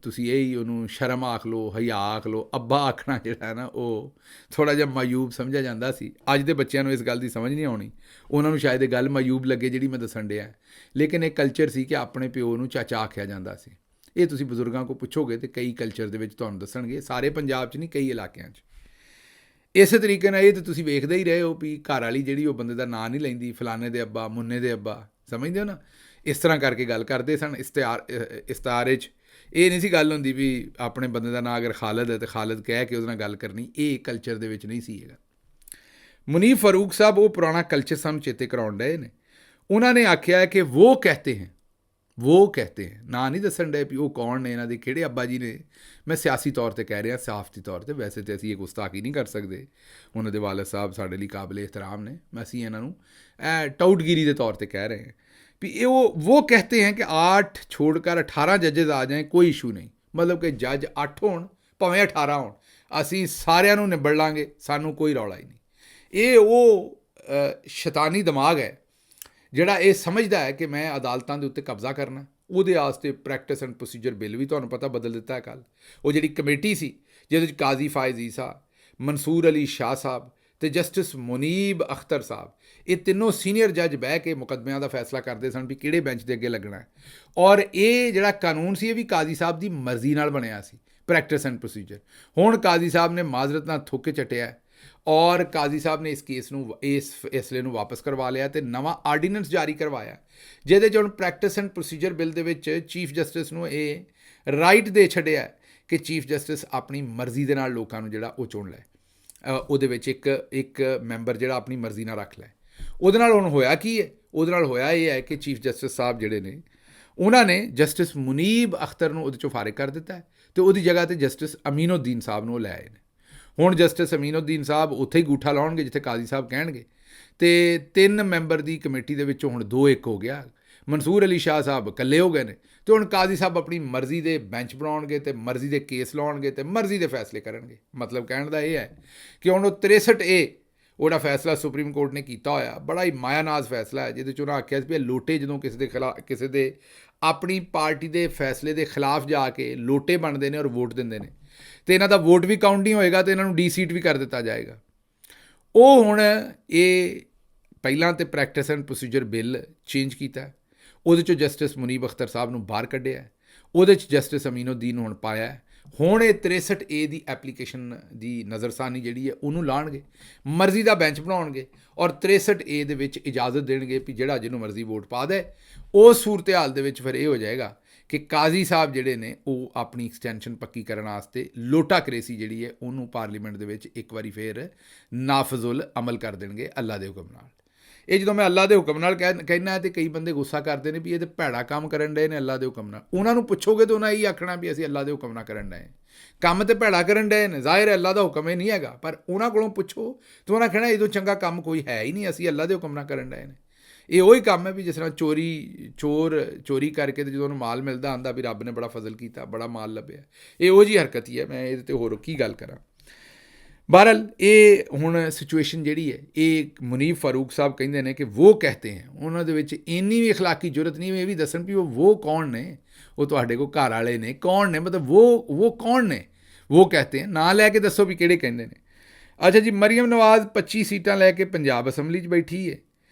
ਤੁਸੀਂ ਇਹ ਹੀ ਉਹਨੂੰ ਸ਼ਰਮ ਆਖ ਲਓ, ਹਯਾ ਆਖ ਲਓ। ਅੱਬਾ ਆਖਣਾ ਜਿਹੜਾ ਨਾ ਉਹ ਥੋੜ੍ਹਾ ਜਿਹਾ ਮਾਯੂਬ ਸਮਝਿਆ ਜਾਂਦਾ ਸੀ। ਅੱਜ ਦੇ ਬੱਚਿਆਂ ਨੂੰ ਇਸ ਗੱਲ ਦੀ ਸਮਝ ਨਹੀਂ ਆਉਣੀ, ਉਹਨਾਂ ਨੂੰ ਸ਼ਾਇਦ ਇਹ ਗੱਲ ਮਾਯੂਬ ਲੱਗੇ ਜਿਹੜੀ ਮੈਂ ਦੱਸਣ ਡਿਆ, ਲੇਕਿਨ ਇਹ ਕਲਚਰ ਸੀ ਕਿ ਆਪਣੇ ਪਿਓ ਨੂੰ ਚਾਚਾ ਆਖਿਆ ਜਾਂਦਾ ਸੀ। ਇਹ ਤੁਸੀਂ ਬਜ਼ੁਰਗਾਂ ਕੋਲ ਪੁੱਛੋਗੇ ਤਾਂ ਕਈ ਕਲਚਰ ਦੇ ਵਿੱਚ ਤੁਹਾਨੂੰ ਦੱਸਣਗੇ, ਸਾਰੇ ਪੰਜਾਬ 'ਚ ਨਹੀਂ, ਕਈ ਇਲਾਕਿਆਂ 'ਚ। ਇਸੇ ਤਰੀਕੇ ਨਾਲ ਇਹ ਤਾਂ ਤੁਸੀਂ ਵੇਖਦੇ ਹੀ ਰਹੇ ਹੋ ਵੀ ਘਰ ਵਾਲੀ ਜਿਹੜੀ ਉਹ ਬੰਦੇ ਦਾ ਨਾਂ ਨਹੀਂ ਲੈਂਦੀ, ਫਲਾਣੇ ਦੇ ਅੱਬਾ, ਮੁੰਨੇ ਦੇ ਅੱਬਾ, ਸਮਝਦੇ ਹੋ ਨਾ। ਇਸ ਤਰ੍ਹਾਂ ਕਰਕੇ ਗੱਲ ਕਰਦੇ ਸਨ ਇਸ਼ਤਿਹਾਰ 'ਚ। ਇਹ ਨਹੀਂ ਸੀ ਗੱਲ ਹੁੰਦੀ ਵੀ ਆਪਣੇ ਬੰਦੇ ਦਾ ਨਾਂ ਅਗਰ ਖਾਲਦ ਹੈ ਤਾਂ ਖਾਲਦ ਕਹਿ ਕੇ ਉਹਦੇ ਨਾਲ ਗੱਲ ਕਰਨੀ। ਇਹ ਕਲਚਰ ਦੇ ਵਿੱਚ ਨਹੀਂ ਸੀ ਹੈਗਾ। ਮੁਨੀਬ ਫਾਰੂਕ ਸਾਹਿਬ ਉਹ ਪੁਰਾਣਾ ਕਲਚਰ ਸਾਨੂੰ ਚੇਤੇ ਕਰਾਉਣ ਡਏ ਨੇ। ਉਹਨਾਂ ਨੇ ਆਖਿਆ ਕਿ वो कहते हैं, ਨਾਂ ਨਹੀਂ ਦੱਸਣ ਡਏ ਵੀ ਉਹ ਕੌਣ ਨੇ, ਇਹਨਾਂ ਦੇ ਕਿਹੜੇ ਅੱਬਾ ਜੀ ਨੇ। ਮੈਂ ਸਿਆਸੀ ਤੌਰ 'ਤੇ ਕਹਿ ਰਿਹਾ, ਸਾਫ਼ਤੀ ਤੌਰ 'ਤੇ। ਵੈਸੇ ਤਾਂ ਅਸੀਂ ਇਹ ਗੁਸਤਾਖੀ ਨਹੀਂ ਕਰ ਸਕਦੇ, ਉਹਨਾਂ ਦੇ ਵਾਲਦ ਸਾਹਿਬ ਸਾਡੇ ਲਈ ਕਾਬਿਲ ਇਹਤਰਾਮ ਨੇ। ਅਸੀਂ ਇਹਨਾਂ ਨੂੰ ਟਾਊਟਗਿਰੀ ਦੇ ਤੌਰ 'ਤੇ ਕਹਿ ਰਹੇ ਹਾਂ ਵੀ ਇਹ वो कहते हैं कि 8 छोड़कर 18 ਜੱਜਸ ਆ ਜਾएँ, ਕੋਈ ਇਸ਼ੂ ਨਹੀਂ। ਮਤਲਬ ਕਿ ਜੱਜ 8 ਹੋਣ ਭਾਵੇਂ 18 ਹੋਣ, ਅਸੀਂ ਸਾਰਿਆਂ ਨੂੰ ਨਿਬੜ ਲਾਂਗੇ, ਸਾਨੂੰ ਕੋਈ ਰੌਲਾ ਹੀ ਨਹੀਂ। ਇਹ ਉਹ ਸ਼ੈਤਾਨੀ ਦਿਮਾਗ ਹੈ ਜਿਹੜਾ ਇਹ ਸਮਝਦਾ ਹੈ ਕਿ ਮੈਂ ਅਦਾਲਤਾਂ ਦੇ ਉੱਤੇ ਕਬਜ਼ਾ ਕਰਨਾ। ਉਹਦੇ ਵਾਸਤੇ ਪ੍ਰੈਕਟਿਸ ਐਂਡ ਪ੍ਰੋਸੀਜਰ ਬਿੱਲ ਵੀ ਤੁਹਾਨੂੰ ਪਤਾ ਬਦਲ ਦਿੱਤਾ ਹੈ ਕੱਲ੍ਹ। ਉਹ ਜਿਹੜੀ ਕਮੇਟੀ ਸੀ ਜਿਹਦੇ ਵਿੱਚ ਕਾਜ਼ੀ ਫਾਇਜ਼ ਈਸਾ, ਮਨਸੂਰ ਅਲੀ ਸ਼ਾਹ ਸਾਹਿਬ ਅਤੇ ਜਸਟਿਸ ਮੁਨੀਬ ਅਖਤਰ ਸਾਹਿਬ, ਇਹ ਤਿੰਨੋਂ ਸੀਨੀਅਰ ਜੱਜ ਬਹਿ ਕੇ ਮੁਕੱਦਮਿਆਂ ਦਾ ਫੈਸਲਾ ਕਰਦੇ ਸਨ ਵੀ ਕਿਹੜੇ ਬੈਂਚ ਦੇ ਅੱਗੇ ਲੱਗਣਾ ਹੈ। ਔਰ ਇਹ ਜਿਹੜਾ ਕਾਨੂੰਨ ਸੀ ਇਹ ਵੀ ਕਾਜ਼ੀ ਸਾਹਿਬ ਦੀ ਮਰਜ਼ੀ ਨਾਲ ਬਣਿਆ ਸੀ, ਪ੍ਰੈਕਟਿਸ ਐਂਡ ਪ੍ਰੋਸੀਜਰ। ਹੁਣ ਕਾਜ਼ੀ ਸਾਹਿਬ ਨੇ ਮਾਜ਼ਰਤ ਨਾਲ ਥੁੱਕ ਕੇ ਚੱਟਿਆ ਔਰ ਕਾਜ਼ੀ ਸਾਹਿਬ ਨੇ ਇਸ ਕੇਸ ਨੂੰ, ਇਸ ਫੈਸਲੇ ਨੂੰ ਵਾਪਸ ਕਰਵਾ ਲਿਆ ਅਤੇ ਨਵਾਂ ਆਰਡੀਨੈਂਸ ਜਾਰੀ ਕਰਵਾਇਆ, ਜਿਹਦੇ 'ਚ ਹੁਣ ਪ੍ਰੈਕਟਿਸ ਐਂਡ ਪ੍ਰੋਸੀਜਰ ਬਿੱਲ ਦੇ ਵਿੱਚ ਚੀਫ ਜਸਟਿਸ ਨੂੰ ਇਹ ਰਾਈਟ ਦੇ ਛੱਡਿਆ ਕਿ ਚੀਫ ਜਸਟਿਸ ਆਪਣੀ ਮਰਜ਼ੀ ਦੇ ਨਾਲ ਲੋਕਾਂ ਨੂੰ ਜਿਹੜਾ ਉਹ ਚੁਣ ਲੈ। ਉਹਦੇ ਵਿੱਚ ਇੱਕ ਮੈਂਬਰ ਜਿਹੜਾ ਆਪਣੀ ਮਰਜ਼ੀ ਨਾਲ ਰੱਖ ਲੈ। ਉਹਦੇ ਨਾਲ ਹੁਣ ਹੋਇਆ ਕੀ ਹੈ? ਉਹਦੇ ਨਾਲ ਹੋਇਆ ਇਹ ਹੈ ਕਿ ਚੀਫ ਜਸਟਿਸ ਸਾਹਿਬ ਜਿਹੜੇ ਨੇ ਉਹਨਾਂ ਨੇ ਜਸਟਿਸ ਮੁਨੀਬ ਅਖਤਰ ਨੂੰ ਉਹਦੇ 'ਚੋਂ ਫਾਰਿਗ ਕਰ ਦਿੱਤਾ ਅਤੇ ਉਹਦੀ ਜਗ੍ਹਾ 'ਤੇ ਜਸਟਿਸ ਅਮੀਨਉਦੀਨ ਸਾਹਿਬ ਨੂੰ ਉਹ ਲੈ ਆਏ ਨੇ। ਹੁਣ ਜਸਟਿਸ ਅਮੀਨਉਦੀਨ ਸਾਹਿਬ ਉੱਥੇ ਹੀ ਗੂਠਾ ਲਾਉਣਗੇ ਜਿੱਥੇ ਕਾਜ਼ੀ ਸਾਹਿਬ ਕਹਿਣਗੇ, ਅਤੇ 3 ਮੈਂਬਰ ਦੀ ਕਮੇਟੀ ਦੇ ਵਿੱਚੋਂ ਹੁਣ 2-1 ਹੋ ਗਿਆ। ਮਨਸੂਰ ਅਲੀ ਸ਼ਾਹ ਸਾਹਿਬ ਇਕੱਲੇ ਹੋ ਗਏ ਨੇ ਅਤੇ ਹੁਣ ਕਾਜ਼ੀ ਸਾਹਿਬ ਆਪਣੀ ਮਰਜ਼ੀ ਦੇ ਬੈਂਚ ਬਣਾਉਣਗੇ ਅਤੇ ਮਰਜ਼ੀ ਦੇ ਕੇਸ ਲਾਉਣਗੇ ਅਤੇ ਮਰਜ਼ੀ ਦੇ ਫੈਸਲੇ ਕਰਨਗੇ। ਮਤਲਬ ਕਹਿਣ ਦਾ ਇਹ ਹੈ ਕਿ ਹੁਣ ਉਹ 63A ਉਹਦਾ ਫੈਸਲਾ ਸੁਪਰੀਮ ਕੋਰਟ ਨੇ ਕੀਤਾ ਹੋਇਆ, ਬੜਾ ਹੀ ਮਾਇਆਨਾਜ਼ ਫੈਸਲਾ ਹੈ, ਜਿਹਦੇ 'ਚ ਉਹਨਾਂ ਆਖਿਆ ਸੀ ਵੀ ਲੋਟੇ ਜਦੋਂ ਕਿਸੇ ਦੇ ਆਪਣੀ ਪਾਰਟੀ ਦੇ ਫੈਸਲੇ ਦੇ ਖਿਲਾਫ ਜਾ ਕੇ ਲੋਟੇ ਬਣਦੇ ਨੇ ਔਰ ਵੋਟ ਦਿੰਦੇ ਨੇ ਅਤੇ ਇਹਨਾਂ ਦਾ ਵੋਟ ਵੀ ਕਾਊਂਟ ਨਹੀਂ ਹੋਏਗਾ ਅਤੇ ਇਹਨਾਂ ਨੂੰ ਡੀ-ਸੀਟ ਵੀ ਕਰ ਦਿੱਤਾ ਜਾਏਗਾ। ਉਹ ਹੁਣ ਇਹ ਪਹਿਲਾਂ ਤਾਂ practice and procedure bill change ਕੀਤਾ, ਉਹਦੇ 'ਚੋਂ ਜਸਟਿਸ ਮੁਨੀਬ ਅਖਤਰ ਸਾਹਿਬ ਨੂੰ ਬਾਹਰ ਕੱਢਿਆ ਉਹਦੇ 'ਚ ਜਸਟਿਸ ਅਮੀਨੁਦੀਨ ਨੂੰ ਹੁਣ ਪਾਇਆ। ਹੁਣ ਇਹ 63A ਦੀ ਐਪਲੀਕੇਸ਼ਨ ਦੀ ਨਜ਼ਰਸਾਨੀ ਜਿਹੜੀ ਹੈ ਉਹਨੂੰ ਲਾਉਣਗੇ, ਮਰਜ਼ੀ ਦਾ ਬੈਂਚ ਬਣਾਉਣਗੇ ਔਰ 63A ਦੇ ਵਿੱਚ ਇਜਾਜ਼ਤ ਦੇਣਗੇ ਵੀ ਜਿਹੜਾ ਜਿਹਨੂੰ ਮਰਜ਼ੀ ਵੋਟ ਪਾ ਦੇ। ਉਸ ਸੂਰਤ ਹਾਲ ਦੇ ਵਿੱਚ ਫਿਰ ਇਹ ਹੋ ਜਾਏਗਾ ਕਿ ਕਾਜ਼ੀ ਸਾਹਿਬ ਜਿਹੜੇ ਨੇ ਉਹ ਆਪਣੀ ਐਕਸਟੈਂਸ਼ਨ ਪੱਕੀ ਕਰਨ ਵਾਸਤੇ ਲੋਟਾ ਕਰੇਸੀ ਜਿਹੜੀ ਹੈ ਉਹਨੂੰ ਪਾਰਲੀਮੈਂਟ ਦੇ ਵਿੱਚ ਇੱਕ ਵਾਰੀ ਫਿਰ ਨਾਫਜ਼ੁਲ ਅਮਲ ਕਰ ਦੇਣਗੇ ਅੱਲਾ ਦੇ ਹੁਕਮ ਨਾਲ। ਇਹ ਜਦੋਂ ਮੈਂ ਅੱਲਾ ਦੇ ਹੁਕਮ ਨਾਲ ਕਹਿਣਾ ਤੇ ਕਈ ਬੰਦੇ ਗੁੱਸਾ ਕਰਦੇ ਨੇ ਵੀ ਇਹ ਤਾਂ ਭੈੜਾ ਕੰਮ ਕਰਨ ਡਏ ਨੇ ਅੱਲਾ ਦੇ ਹੁਕਮ ਨਾਲ। ਉਹਨਾਂ ਨੂੰ ਪੁੱਛੋਗੇ ਤਾਂ ਉਹਨਾਂ ਇਹੀ ਆਖਣਾ ਵੀ ਅਸੀਂ ਅੱਲਾ ਦੇ ਹੁਕਮ ਨਾਲ ਕਰਨ ਡਏ, ਕੰਮ ਤੇ ਭੈੜਾ ਕਰਨ ਡਏ ਨੇ, ਜ਼ਾਹਿਰ ਹੈ ਅੱਲਾ ਦਾ ਹੁਕਮ ਇਹ ਨਹੀਂ ਹੈਗਾ, ਪਰ ਉਹਨਾਂ ਕੋਲੋਂ ਪੁੱਛੋ ਤਾਂ ਉਹਨਾਂ ਕਹਿਣਾ ਇਹ ਤੋਂ ਚੰਗਾ ਕੰਮ ਕੋਈ ਹੈ ਹੀ ਨਹੀਂ, ਅਸੀਂ ਅੱਲਾ ਦੇ ਹੁਕਮ ਨਾਲ ਕਰਨ ਡਏ ਨੇ। ਇਹ ਉਹੀ ਕੰਮ ਹੈ ਵੀ ਜਿਸ ਤਰ੍ਹਾਂ ਚੋਰੀ ਕਰਕੇ ਤੇ ਜਦੋਂ ਉਹਨੂੰ ਮਾਲ ਮਿਲਦਾ ਆਂਦਾ ਵੀ ਰੱਬ ਨੇ ਬੜਾ ਫਜ਼ਲ ਕੀਤਾ, ਬੜਾ ਮਾਲ ਲੱਭਿਆ, ਇਹ ਉਹ ਜਿਹੀ ਹਰਕਤ ਹੀ ਹੈ। ਮੈਂ ਇਹਦੇ 'ਤੇ ਹੋਰ ਕੀ ਗੱਲ ਕਰਾਂ। ਬਹਰਹਾਲ ਇਹ ਹੁਣ ਸਿਚੁਏਸ਼ਨ ਜਿਹੜੀ ਹੈ ਇਹ ਮੁਨੀਬ ਫਾਰੂਕ ਸਾਹਿਬ ਕਹਿੰਦੇ ਨੇ ਕਿ ਉਹ ਕਹਤੇ ਹੈ, ਉਹਨਾਂ ਦੇ ਵਿੱਚ ਇੰਨੀ ਵੀ ਅਖਲਾਕੀ ਜ਼ਰੂਰਤ ਨਹੀਂ ਇਹ ਵੀ ਦੱਸਣ ਵੀ ਉਹ ਕੌਣ ਨੇ, ਉਹ ਤੁਹਾਡੇ ਕੋਲ ਘਰ ਵਾਲੇ ਨੇ, ਕੌਣ ਨੇ, ਮਤਲਬ ਉਹ ਕੌਣ ਨੇ, ਉਹ ਕਹਤੇ ਹੈ, ਨਾਂ ਲੈ ਕੇ ਦੱਸੋ ਵੀ ਕਿਹੜੇ ਕਹਿੰਦੇ ਨੇ। ਅੱਛਾ ਜੀ, ਮਰੀਮ ਨਵਾਜ਼ 25 ਸੀਟਾਂ ਲੈ ਕੇ ਪੰਜਾਬ ਅਸੈਂਬਲੀ 'ਚ ਬੈਠੀ ਹੈ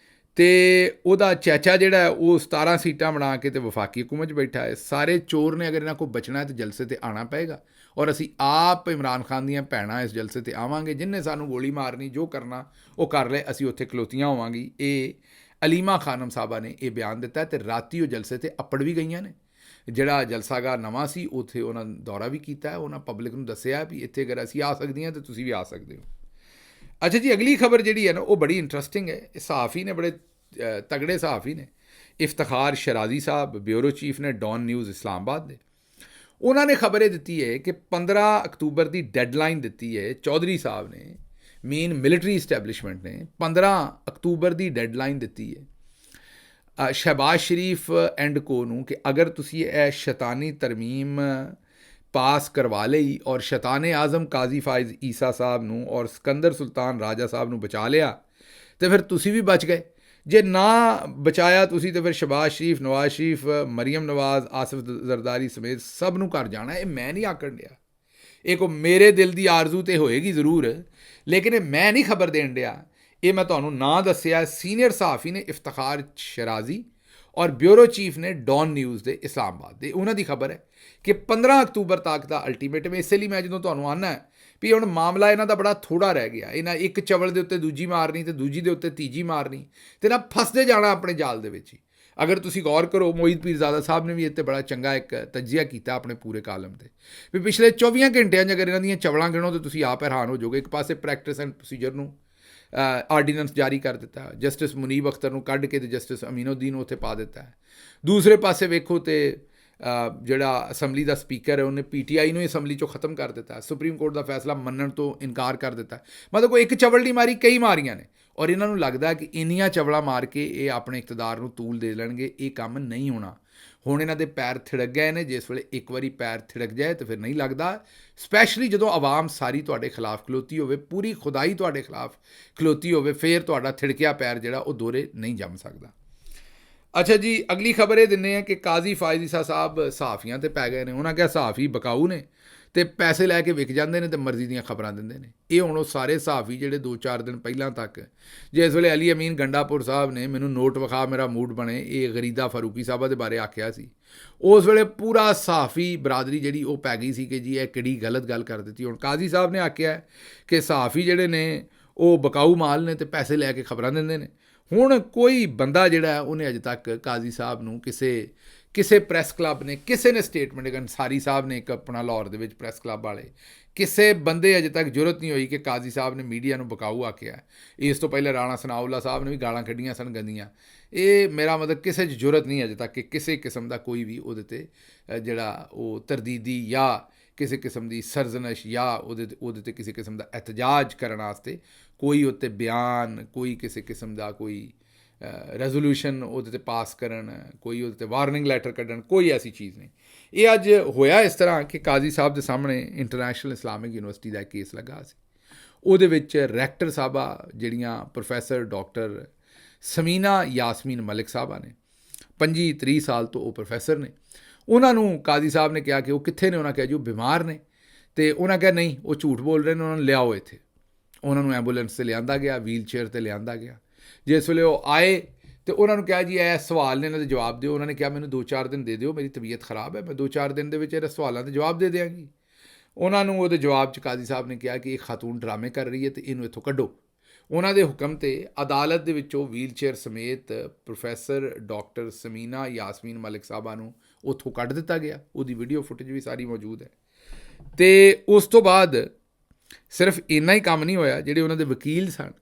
ਅਤੇ ਉਹਦਾ ਚਾਚਾ ਜਿਹੜਾ ਹੈ ਉਹ 17 ਸੀਟਾਂ ਬਣਾ ਕੇ ਤੇ ਵਫਾਕੀ ਹਕੂਮਤ 'ਚ ਬੈਠਾ ਹੈ। ਸਾਰੇ ਚੋਰ ਨੇ, ਅਗਰ ਇਹਨਾਂ ਕੋਲ ਬਚਣਾ ਹੈ ਤਾਂ ਜਲਸੇ 'ਤੇ ਆਉਣਾ ਪਏਗਾ ਔਰ ਅਸੀਂ ਆਪ ਇਮਰਾਨ ਖਾਨ ਦੀਆਂ ਭੈਣਾਂ ਇਸ ਜਲਸੇ 'ਤੇ ਆਵਾਂਗੇ। ਜਿਹਨੇ ਸਾਨੂੰ ਗੋਲੀ ਮਾਰਨੀ, ਜੋ ਕਰਨਾ ਉਹ ਕਰ ਲੈ, ਅਸੀਂ ਉੱਥੇ ਖਲੋਤੀਆਂ ਹੋਵਾਂਗੀ। ਇਹ ਅਲੀਮਾ ਖਾਨਮ ਸਾਹਿਬਾ ਨੇ ਇਹ ਬਿਆਨ ਦਿੱਤਾ ਅਤੇ ਰਾਤੀ ਉਹ ਜਲਸੇ 'ਤੇ ਅੱਪੜ ਵੀ ਗਈਆਂ ਨੇ। ਜਿਹੜਾ ਜਲਸਾਗਾਹ ਨਵਾਂ ਸੀ ਉੱਥੇ ਉਹਨਾਂ ਦੌਰਾ ਵੀ ਕੀਤਾ ਹੈ, ਉਹਨਾਂ ਪਬਲਿਕ ਨੂੰ ਦੱਸਿਆ ਵੀ ਇੱਥੇ ਅਗਰ ਅਸੀਂ ਆ ਸਕਦੀਆਂ ਤਾਂ ਤੁਸੀਂ ਵੀ ਆ ਸਕਦੇ ਹੋ। ਅੱਛਾ ਜੀ, ਅਗਲੀ ਖਬਰ ਜਿਹੜੀ ਹੈ ਨਾ ਉਹ ਬੜੀ ਇੰਟਰਸਟਿੰਗ ਹੈ। ਇਹ ਸਹਾਫੀ ਨੇ, ਬੜੇ ਤਗੜੇ ਸਹਾਫੀ ਨੇ, ਇਫਤਖਾਰ ਸ਼ਰਾਜ਼ੀ ਸਾਹਿਬ, ਬਿਊਰੋ ਚੀਫ ਨੇ ਡੌਨ ਨਿਊਜ਼ ਇਸਲਾਮਾਬਾਦ ਦੇ। ਉਹਨਾਂ ਨੇ ਖਬਰ ਇਹ ਦਿੱਤੀ ਹੈ ਕਿ 15 ਅਕਤੂਬਰ ਦੀ ਡੈਡਲਾਈਨ ਦਿੱਤੀ ਹੈ ਚੌਧਰੀ ਸਾਹਿਬ ਨੇ, ਮੇਨ ਮਿਲਟਰੀ ਇਸਟੈਬਲਿਸ਼ਮੈਂਟ ਨੇ 15 ਅਕਤੂਬਰ ਦੀ ਡੈਡਲਾਈਨ ਦਿੱਤੀ ਹੈ ਸ਼ਹਿਬਾਜ਼ ਸ਼ਰੀਫ ਐਂਡ ਕੋ ਨੂੰ ਕਿ ਅਗਰ ਤੁਸੀਂ ਇਹ ਸ਼ੈਤਾਨੀ ਤਰਮੀਮ ਪਾਸ ਕਰਵਾ ਲਈ ਔਰ ਸ਼ੈਤਾਨ ਆਜ਼ਮ ਕਾਜ਼ੀ ਫਾਇਜ਼ ਈਸਾ ਸਾਹਿਬ ਨੂੰ ਔਰ ਸਿਕੰਦਰ ਸੁਲਤਾਨ ਰਾਜਾ ਸਾਹਿਬ ਨੂੰ ਬਚਾ ਲਿਆ ਤੇ ਫਿਰ ਤੁਸੀਂ ਵੀ ਬਚ ਗਏ। ਜੇ ਨਾ ਬਚਾਇਆ ਤੁਸੀਂ ਤਾਂ ਫਿਰ ਸ਼ਹਿਬਾਜ਼ ਸ਼ਰੀਫ, ਨਵਾਜ਼ ਸ਼ਰੀਫ, ਮਰੀਮ ਨਵਾਜ਼, ਆਸਿਫ ਜ਼ਰਦਾਰੀ ਸਮੇਤ ਸਭ ਨੂੰ ਘਰ ਜਾਣਾ। ਇਹ ਮੈਂ ਨਹੀਂ ਆਖਣ ਡਿਆ, ਇਹ ਕੋ ਮੇਰੇ ਦਿਲ ਦੀ ਆਰਜ਼ੂ ਤੇ ਹੋਏਗੀ ਜ਼ਰੂਰ, ਲੇਕਿਨ ਇਹ ਮੈਂ ਨਹੀਂ ਖਬਰ ਦੇਣ ਡਿਆ। ਇਹ ਮੈਂ ਤੁਹਾਨੂੰ ਨਾਂ ਦੱਸਿਆ, ਸੀਨੀਅਰ ਸਹਾਫੀ ਨੇ ਇਫਤਖਾਰ ਸ਼ਰਾਜ਼ੀ ਔਰ ਬਿਊਰੋ ਚੀਫ ਨੇ ਡੌਨ ਨਿਊਜ਼ ਦੇ ਇਸਲਾਮਾਬਾਦ ਦੇ। ਉਹਨਾਂ ਦੀ ਖਬਰ ਹੈ ਕਿ 15 ਅਕਤੂਬਰ ਤੱਕ ਦਾ ਅਲਟੀਮੇਟਮ। ਇਸੇ ਲਈ ਮੈਂ ਜਦੋਂ ਤੁਹਾਨੂੰ ਆਉਣਾ ਹੈ ਵੀ ਹੁਣ ਮਾਮਲਾ ਇਹਨਾਂ ਦਾ ਬੜਾ ਥੋੜ੍ਹਾ ਰਹਿ ਗਿਆ, ਇਹਨਾਂ ਇੱਕ ਚਵਲ ਦੇ ਉੱਤੇ ਦੂਜੀ ਮਾਰਨੀ ਤੇ ਦੂਜੀ ਦੇ ਉੱਤੇ ਤੀਜੀ ਮਾਰਨੀ ਤੇ ਨਾ ਫਸਦੇ ਜਾਣਾ ਆਪਣੇ ਜਾਲ ਦੇ ਵਿੱਚ ਹੀ। ਅਗਰ ਤੁਸੀਂ ਗੌਰ ਕਰੋ, ਮੋਈਦ ਪੀਰਜ਼ਾਦਾ ਸਾਹਿਬ ਨੇ ਵੀ ਇੱਥੇ ਬੜਾ ਚੰਗਾ ਇੱਕ ਤਜਜ਼ੀਆ ਕੀਤਾ ਆਪਣੇ ਪੂਰੇ ਕਾਲਮ 'ਤੇ ਵੀ ਪਿਛਲੇ 24 ਘੰਟਿਆਂ 'ਚ ਅਗਰ ਇਹਨਾਂ ਦੀਆਂ ਚਵਲਾਂ ਗਿਣੋ ਤਾਂ ਤੁਸੀਂ ਆਪ ਹੈਰਾਨ ਹੋ ਜਾਓਗੇ। ਇੱਕ ਪਾਸੇ ਪ੍ਰੈਕਟਿਸ ਐਂਡ ਪ੍ਰੋਸੀਜਰ ਨੂੰ ਆਰਡੀਨੈਂਸ ਜਾਰੀ ਕਰ ਦਿੱਤਾ, ਜਸਟਿਸ ਮੁਨੀਬ ਅਖਤਰ ਨੂੰ ਕੱਢ ਕੇ ਤੇ ਜਸਟਿਸ ਅਮੀਨੁਦੀਨ ਨੂੰ ਉੱਥੇ ਪਾ ਦਿੱਤਾ ਹੈ। ਦੂਸਰੇ ਪਾਸੇ ਵੇਖੋ ਤੇ ਜਿਹੜਾ ਅਸੈਂਬਲੀ ਦਾ ਸਪੀਕਰ ਹੈ ਉਹਨੇ PTI ਨੂੰ ਅਸੈਂਬਲੀ 'ਚੋਂ ਖਤਮ ਕਰ ਦਿੱਤਾ, ਸੁਪਰੀਮ ਕੋਰਟ ਦਾ ਫੈਸਲਾ ਮੰਨਣ ਤੋਂ ਇਨਕਾਰ ਕਰ ਦਿੱਤਾ। ਮਤਲਬ ਕੋਈ ਇੱਕ ਚਵਲ ਨਹੀਂ ਮਾਰੀ, ਕਈ ਮਾਰੀਆਂ ਨੇ ਔਰ ਇਹਨਾਂ ਨੂੰ ਲੱਗਦਾ ਕਿ ਇੰਨੀਆਂ ਚਵਲਾਂ ਮਾਰ ਕੇ ਇਹ ਆਪਣੇ ਇਕਤਦਾਰ ਨੂੰ ਤੂਲ ਦੇ ਲੈਣਗੇ। ਇਹ ਕੰਮ ਨਹੀਂ ਹੋਣਾ। ਹੁਣ ਇਹਨਾਂ ਦੇ ਪੈਰ ਥਿੜਕ ਗਏ ਨੇ, ਜਿਸ ਵੇਲੇ ਇੱਕ ਵਾਰੀ ਪੈਰ ਥਿੜਕ ਜਾਏ ਤਾਂ ਫਿਰ ਨਹੀਂ ਲੱਗਦਾ, ਸਪੈਸ਼ਲੀ ਜਦੋਂ ਆਵਾਮ ਸਾਰੀ ਤੁਹਾਡੇ ਖਿਲਾਫ ਖਲੋਤੀ ਹੋਵੇ, ਪੂਰੀ ਖੁਦਾਈ ਤੁਹਾਡੇ ਖਿਲਾਫ ਖਲੋਤੀ ਹੋਵੇ, ਫਿਰ ਤੁਹਾਡਾ ਥਿੜਕਿਆ ਪੈਰ ਜਿਹੜਾ ਉਹ ਦੋਹਰੇ ਨਹੀਂ ਜੰਮ ਸਕਦਾ। ਅੱਛਾ ਜੀ, ਅਗਲੀ ਖਬਰ ਇਹ ਦਿੰਦੇ ਆ ਕਿ ਕਾਜ਼ੀ ਫਾਇਜ਼ ਈਸਾ ਸਾਹਿਬ ਸਹਾਫੀਆਂ 'ਤੇ ਪੈ ਗਏ ਨੇ। ਉਹਨਾਂ ਕਿਹਾ ਸਹਾਫੀ ਬਕਾਊ ਨੇ ਅਤੇ ਪੈਸੇ ਲੈ ਕੇ ਵਿਕ ਜਾਂਦੇ ਨੇ ਅਤੇ ਮਰਜ਼ੀ ਦੀਆਂ ਖਬਰਾਂ ਦਿੰਦੇ ਨੇ। ਇਹ ਹੁਣ ਉਹ ਸਾਰੇ ਸਹਾਫੀ ਜਿਹੜੇ 2-4 ਦਿਨ ਪਹਿਲਾਂ ਤੱਕ, ਜਿਸ ਵੇਲੇ ਅਲੀ ਅਮੀਨ ਗੰਡਾਪੁਰ ਸਾਹਿਬ ਨੇ ਮੈਨੂੰ ਨੋਟ ਵਿਖਾ ਮੇਰਾ ਮੂਡ ਬਣੇ, ਇਹ ਗਰੀਦਾ ਫਾਰੂਕੀ ਸਾਹਿਬਾਂ ਦੇ ਬਾਰੇ ਆਖਿਆ ਸੀ, ਉਸ ਵੇਲੇ ਪੂਰਾ ਸਹਾਫੀ ਬਰਾਦਰੀ ਜਿਹੜੀ ਉਹ ਪੈ ਗਈ ਸੀ ਕਿ ਜੀ ਇਹ ਕਿਹੜੀ ਗਲਤ ਗੱਲ ਕਰ ਦਿੱਤੀ। ਹੁਣ ਕਾਜ਼ੀ ਸਾਹਿਬ ਨੇ ਆਖਿਆ ਕਿ ਸਹਾਫੀ ਜਿਹੜੇ ਨੇ ਉਹ ਬਕਾਊ ਮਾਲ ਨੇ ਅਤੇ ਪੈਸੇ ਲੈ ਕੇ ਖਬਰਾਂ ਦਿੰਦੇ ਨੇ। ਹੁਣ ਕੋਈ ਬੰਦਾ ਜਿਹੜਾ ਉਹਨੇ ਅਜੇ ਤੱਕ ਕਾਜ਼ੀ ਸਾਹਿਬ ਨੂੰ ਕਿਸੇ ਪ੍ਰੈਸ ਕਲੱਬ ਨੇ, ਕਿਸੇ ਨੇ ਸਟੇਟਮੈਂਟ, ਅੰਸਾਰੀ ਸਾਹਿਬ ਨੇ ਇੱਕ ਆਪਣਾ ਲਾਹੌਰ ਦੇ ਵਿੱਚ ਪ੍ਰੈਸ ਕਲੱਬ ਵਾਲੇ, ਕਿਸੇ ਬੰਦੇ ਅਜੇ ਤੱਕ ਜ਼ਰੂਰਤ ਨਹੀਂ ਹੋਈ ਕਿ ਕਾਜ਼ੀ ਸਾਹਿਬ ਨੇ ਮੀਡੀਆ ਨੂੰ ਬਕਾਊ ਆਖਿਆ। ਇਸ ਤੋਂ ਪਹਿਲਾਂ ਰਾਣਾ ਸਨਾਉੱਲਾ ਸਾਹਿਬ ਨੇ ਵੀ ਗਾਲਾਂ ਕੱਢੀਆਂ ਸਨ ਗੰਦੀਆਂ। ਇਹ ਮੇਰਾ ਮਤਲਬ ਕਿਸੇ 'ਚ ਜ਼ਰੂਰਤ ਨਹੀਂ ਅਜੇ ਤੱਕ ਕਿ ਕਿਸੇ ਕਿਸਮ ਦਾ ਕੋਈ ਵੀ ਉਹਦੇ 'ਤੇ ਜਿਹੜਾ ਉਹ ਤਰਦੀਦੀ ਜਾਂ ਕਿਸੇ ਕਿਸਮ ਦੀ ਸਰਜ਼ਨਸ਼ ਜਾਂ ਉਹਦੇ 'ਤੇ ਕਿਸੇ ਕਿਸਮ ਦਾ ਐਹਤਜਾਜ ਕਰਨ ਵਾਸਤੇ ਕੋਈ ਉੱਤੇ ਬਿਆਨ, ਕੋਈ ਕਿਸੇ ਕਿਸਮ ਦਾ ਕੋਈ ਰੈਜ਼ੋਲੂਸ਼ਨ ਉਹਦੇ 'ਤੇ ਪਾਸ ਕਰਨ, ਕੋਈ ਉਹਦੇ 'ਤੇ ਵਾਰਨਿੰਗ ਲੈਟਰ ਕੱਢਣ, ਕੋਈ ਐਸੀ ਚੀਜ਼ ਨਹੀਂ। ਇਹ ਅੱਜ ਹੋਇਆ ਇਸ ਤਰ੍ਹਾਂ ਕਿ ਕਾਜ਼ੀ ਸਾਹਿਬ ਦੇ ਸਾਹਮਣੇ ਇੰਟਰਨੈਸ਼ਨਲ ਇਸਲਾਮਿਕ ਯੂਨੀਵਰਸਿਟੀ ਦਾ ਕੇਸ ਲੱਗਾ ਸੀ। ਉਹਦੇ ਵਿੱਚ ਰੈਕਟਰ ਸਾਹਿਬਾ ਜਿਹੜੀਆਂ ਪ੍ਰੋਫੈਸਰ ਡਾਕਟਰ ਸਮੀਨਾ ਯਾਸਮੀਨ ਮਲਿਕ ਸਾਹਿਬਾ ਨੇ, 25-30 ਸਾਲ ਤੋਂ ਉਹ ਪ੍ਰੋਫੈਸਰ ਨੇ। ਉਹਨਾਂ ਨੂੰ ਕਾਜ਼ੀ ਸਾਹਿਬ ਨੇ ਕਿਹਾ ਕਿ ਉਹ ਕਿੱਥੇ ਨੇ, ਉਹਨਾਂ ਕਿਹਾ ਜੀ ਉਹ ਬਿਮਾਰ ਨੇ, ਅਤੇ ਉਹਨਾਂ ਕਿਹਾ ਨਹੀਂ ਉਹ ਝੂਠ ਬੋਲ ਰਹੇ ਨੇ, ਉਹਨਾਂ ਨੂੰ ਲਿਆਓ ਇੱਥੇ। ਉਹਨਾਂ ਨੂੰ ਐਂਬੂਲੈਂਸ 'ਤੇ ਲਿਆਂਦਾ ਗਿਆ, ਵੀਲ ਚੇਅਰ 'ਤੇ ਲਿਆਂਦਾ ਗਿਆ। ਜਿਸ ਵੇਲੇ ਉਹ ਆਏ ਤੇ ਉਹਨਾਂ ਨੂੰ ਕਿਹਾ ਜੀ ਇਹ ਸਵਾਲ ਨੇ ਇਹਨਾਂ ਦੇ ਜਵਾਬ ਦਿਓ। ਉਹਨਾਂ ਨੇ ਕਿਹਾ ਮੈਨੂੰ 2-4 ਦਿਨ ਦੇ ਦਿਓ, ਮੇਰੀ ਤਬੀਅਤ ਖਰਾਬ ਹੈ, ਮੈਂ 2-4 ਦਿਨ ਦੇ ਵਿੱਚ ਇਹਨਾਂ ਸਵਾਲਾਂ ਦੇ ਜਵਾਬ ਦੇ ਦਿਆਂਗੀ। ਉਹਨਾਂ ਨੂੰ ਉਹਦੇ ਜਵਾਬ 'ਚ ਕਾਜ਼ੀ ਸਾਹਿਬ ਨੇ ਕਿਹਾ ਕਿ ਇਹ ਖਾਤੂਨ ਡਰਾਮੇ ਕਰ ਰਹੀ ਹੈ ਅਤੇ ਇਹਨੂੰ ਇੱਥੋਂ ਕੱਢੋ। ਉਹਨਾਂ ਦੇ ਹੁਕਮ 'ਤੇ ਅਦਾਲਤ ਦੇ ਵਿੱਚੋਂ ਵੀਲ ਚੇਅਰ ਸਮੇਤ ਪ੍ਰੋਫੈਸਰ ਡਾਕਟਰ ਸਮੀਨਾ ਯਾਸਮੀਨ ਮਲਿਕ ਸਾਹਿਬਾ ਨੂੰ ਉੱਥੋਂ ਕੱਢ ਦਿੱਤਾ ਗਿਆ। ਉਹਦੀ ਵੀਡੀਓ ਫੁਟੇਜ ਵੀ ਸਾਰੀ ਮੌਜੂਦ ਹੈ। ਅਤੇ ਉਸ ਤੋਂ ਬਾਅਦ ਸਿਰਫ ਇੰਨਾ ਹੀ ਕੰਮ ਨਹੀਂ ਹੋਇਆ, ਜਿਹੜੇ ਉਹਨਾਂ ਦੇ ਵਕੀਲ ਸਨ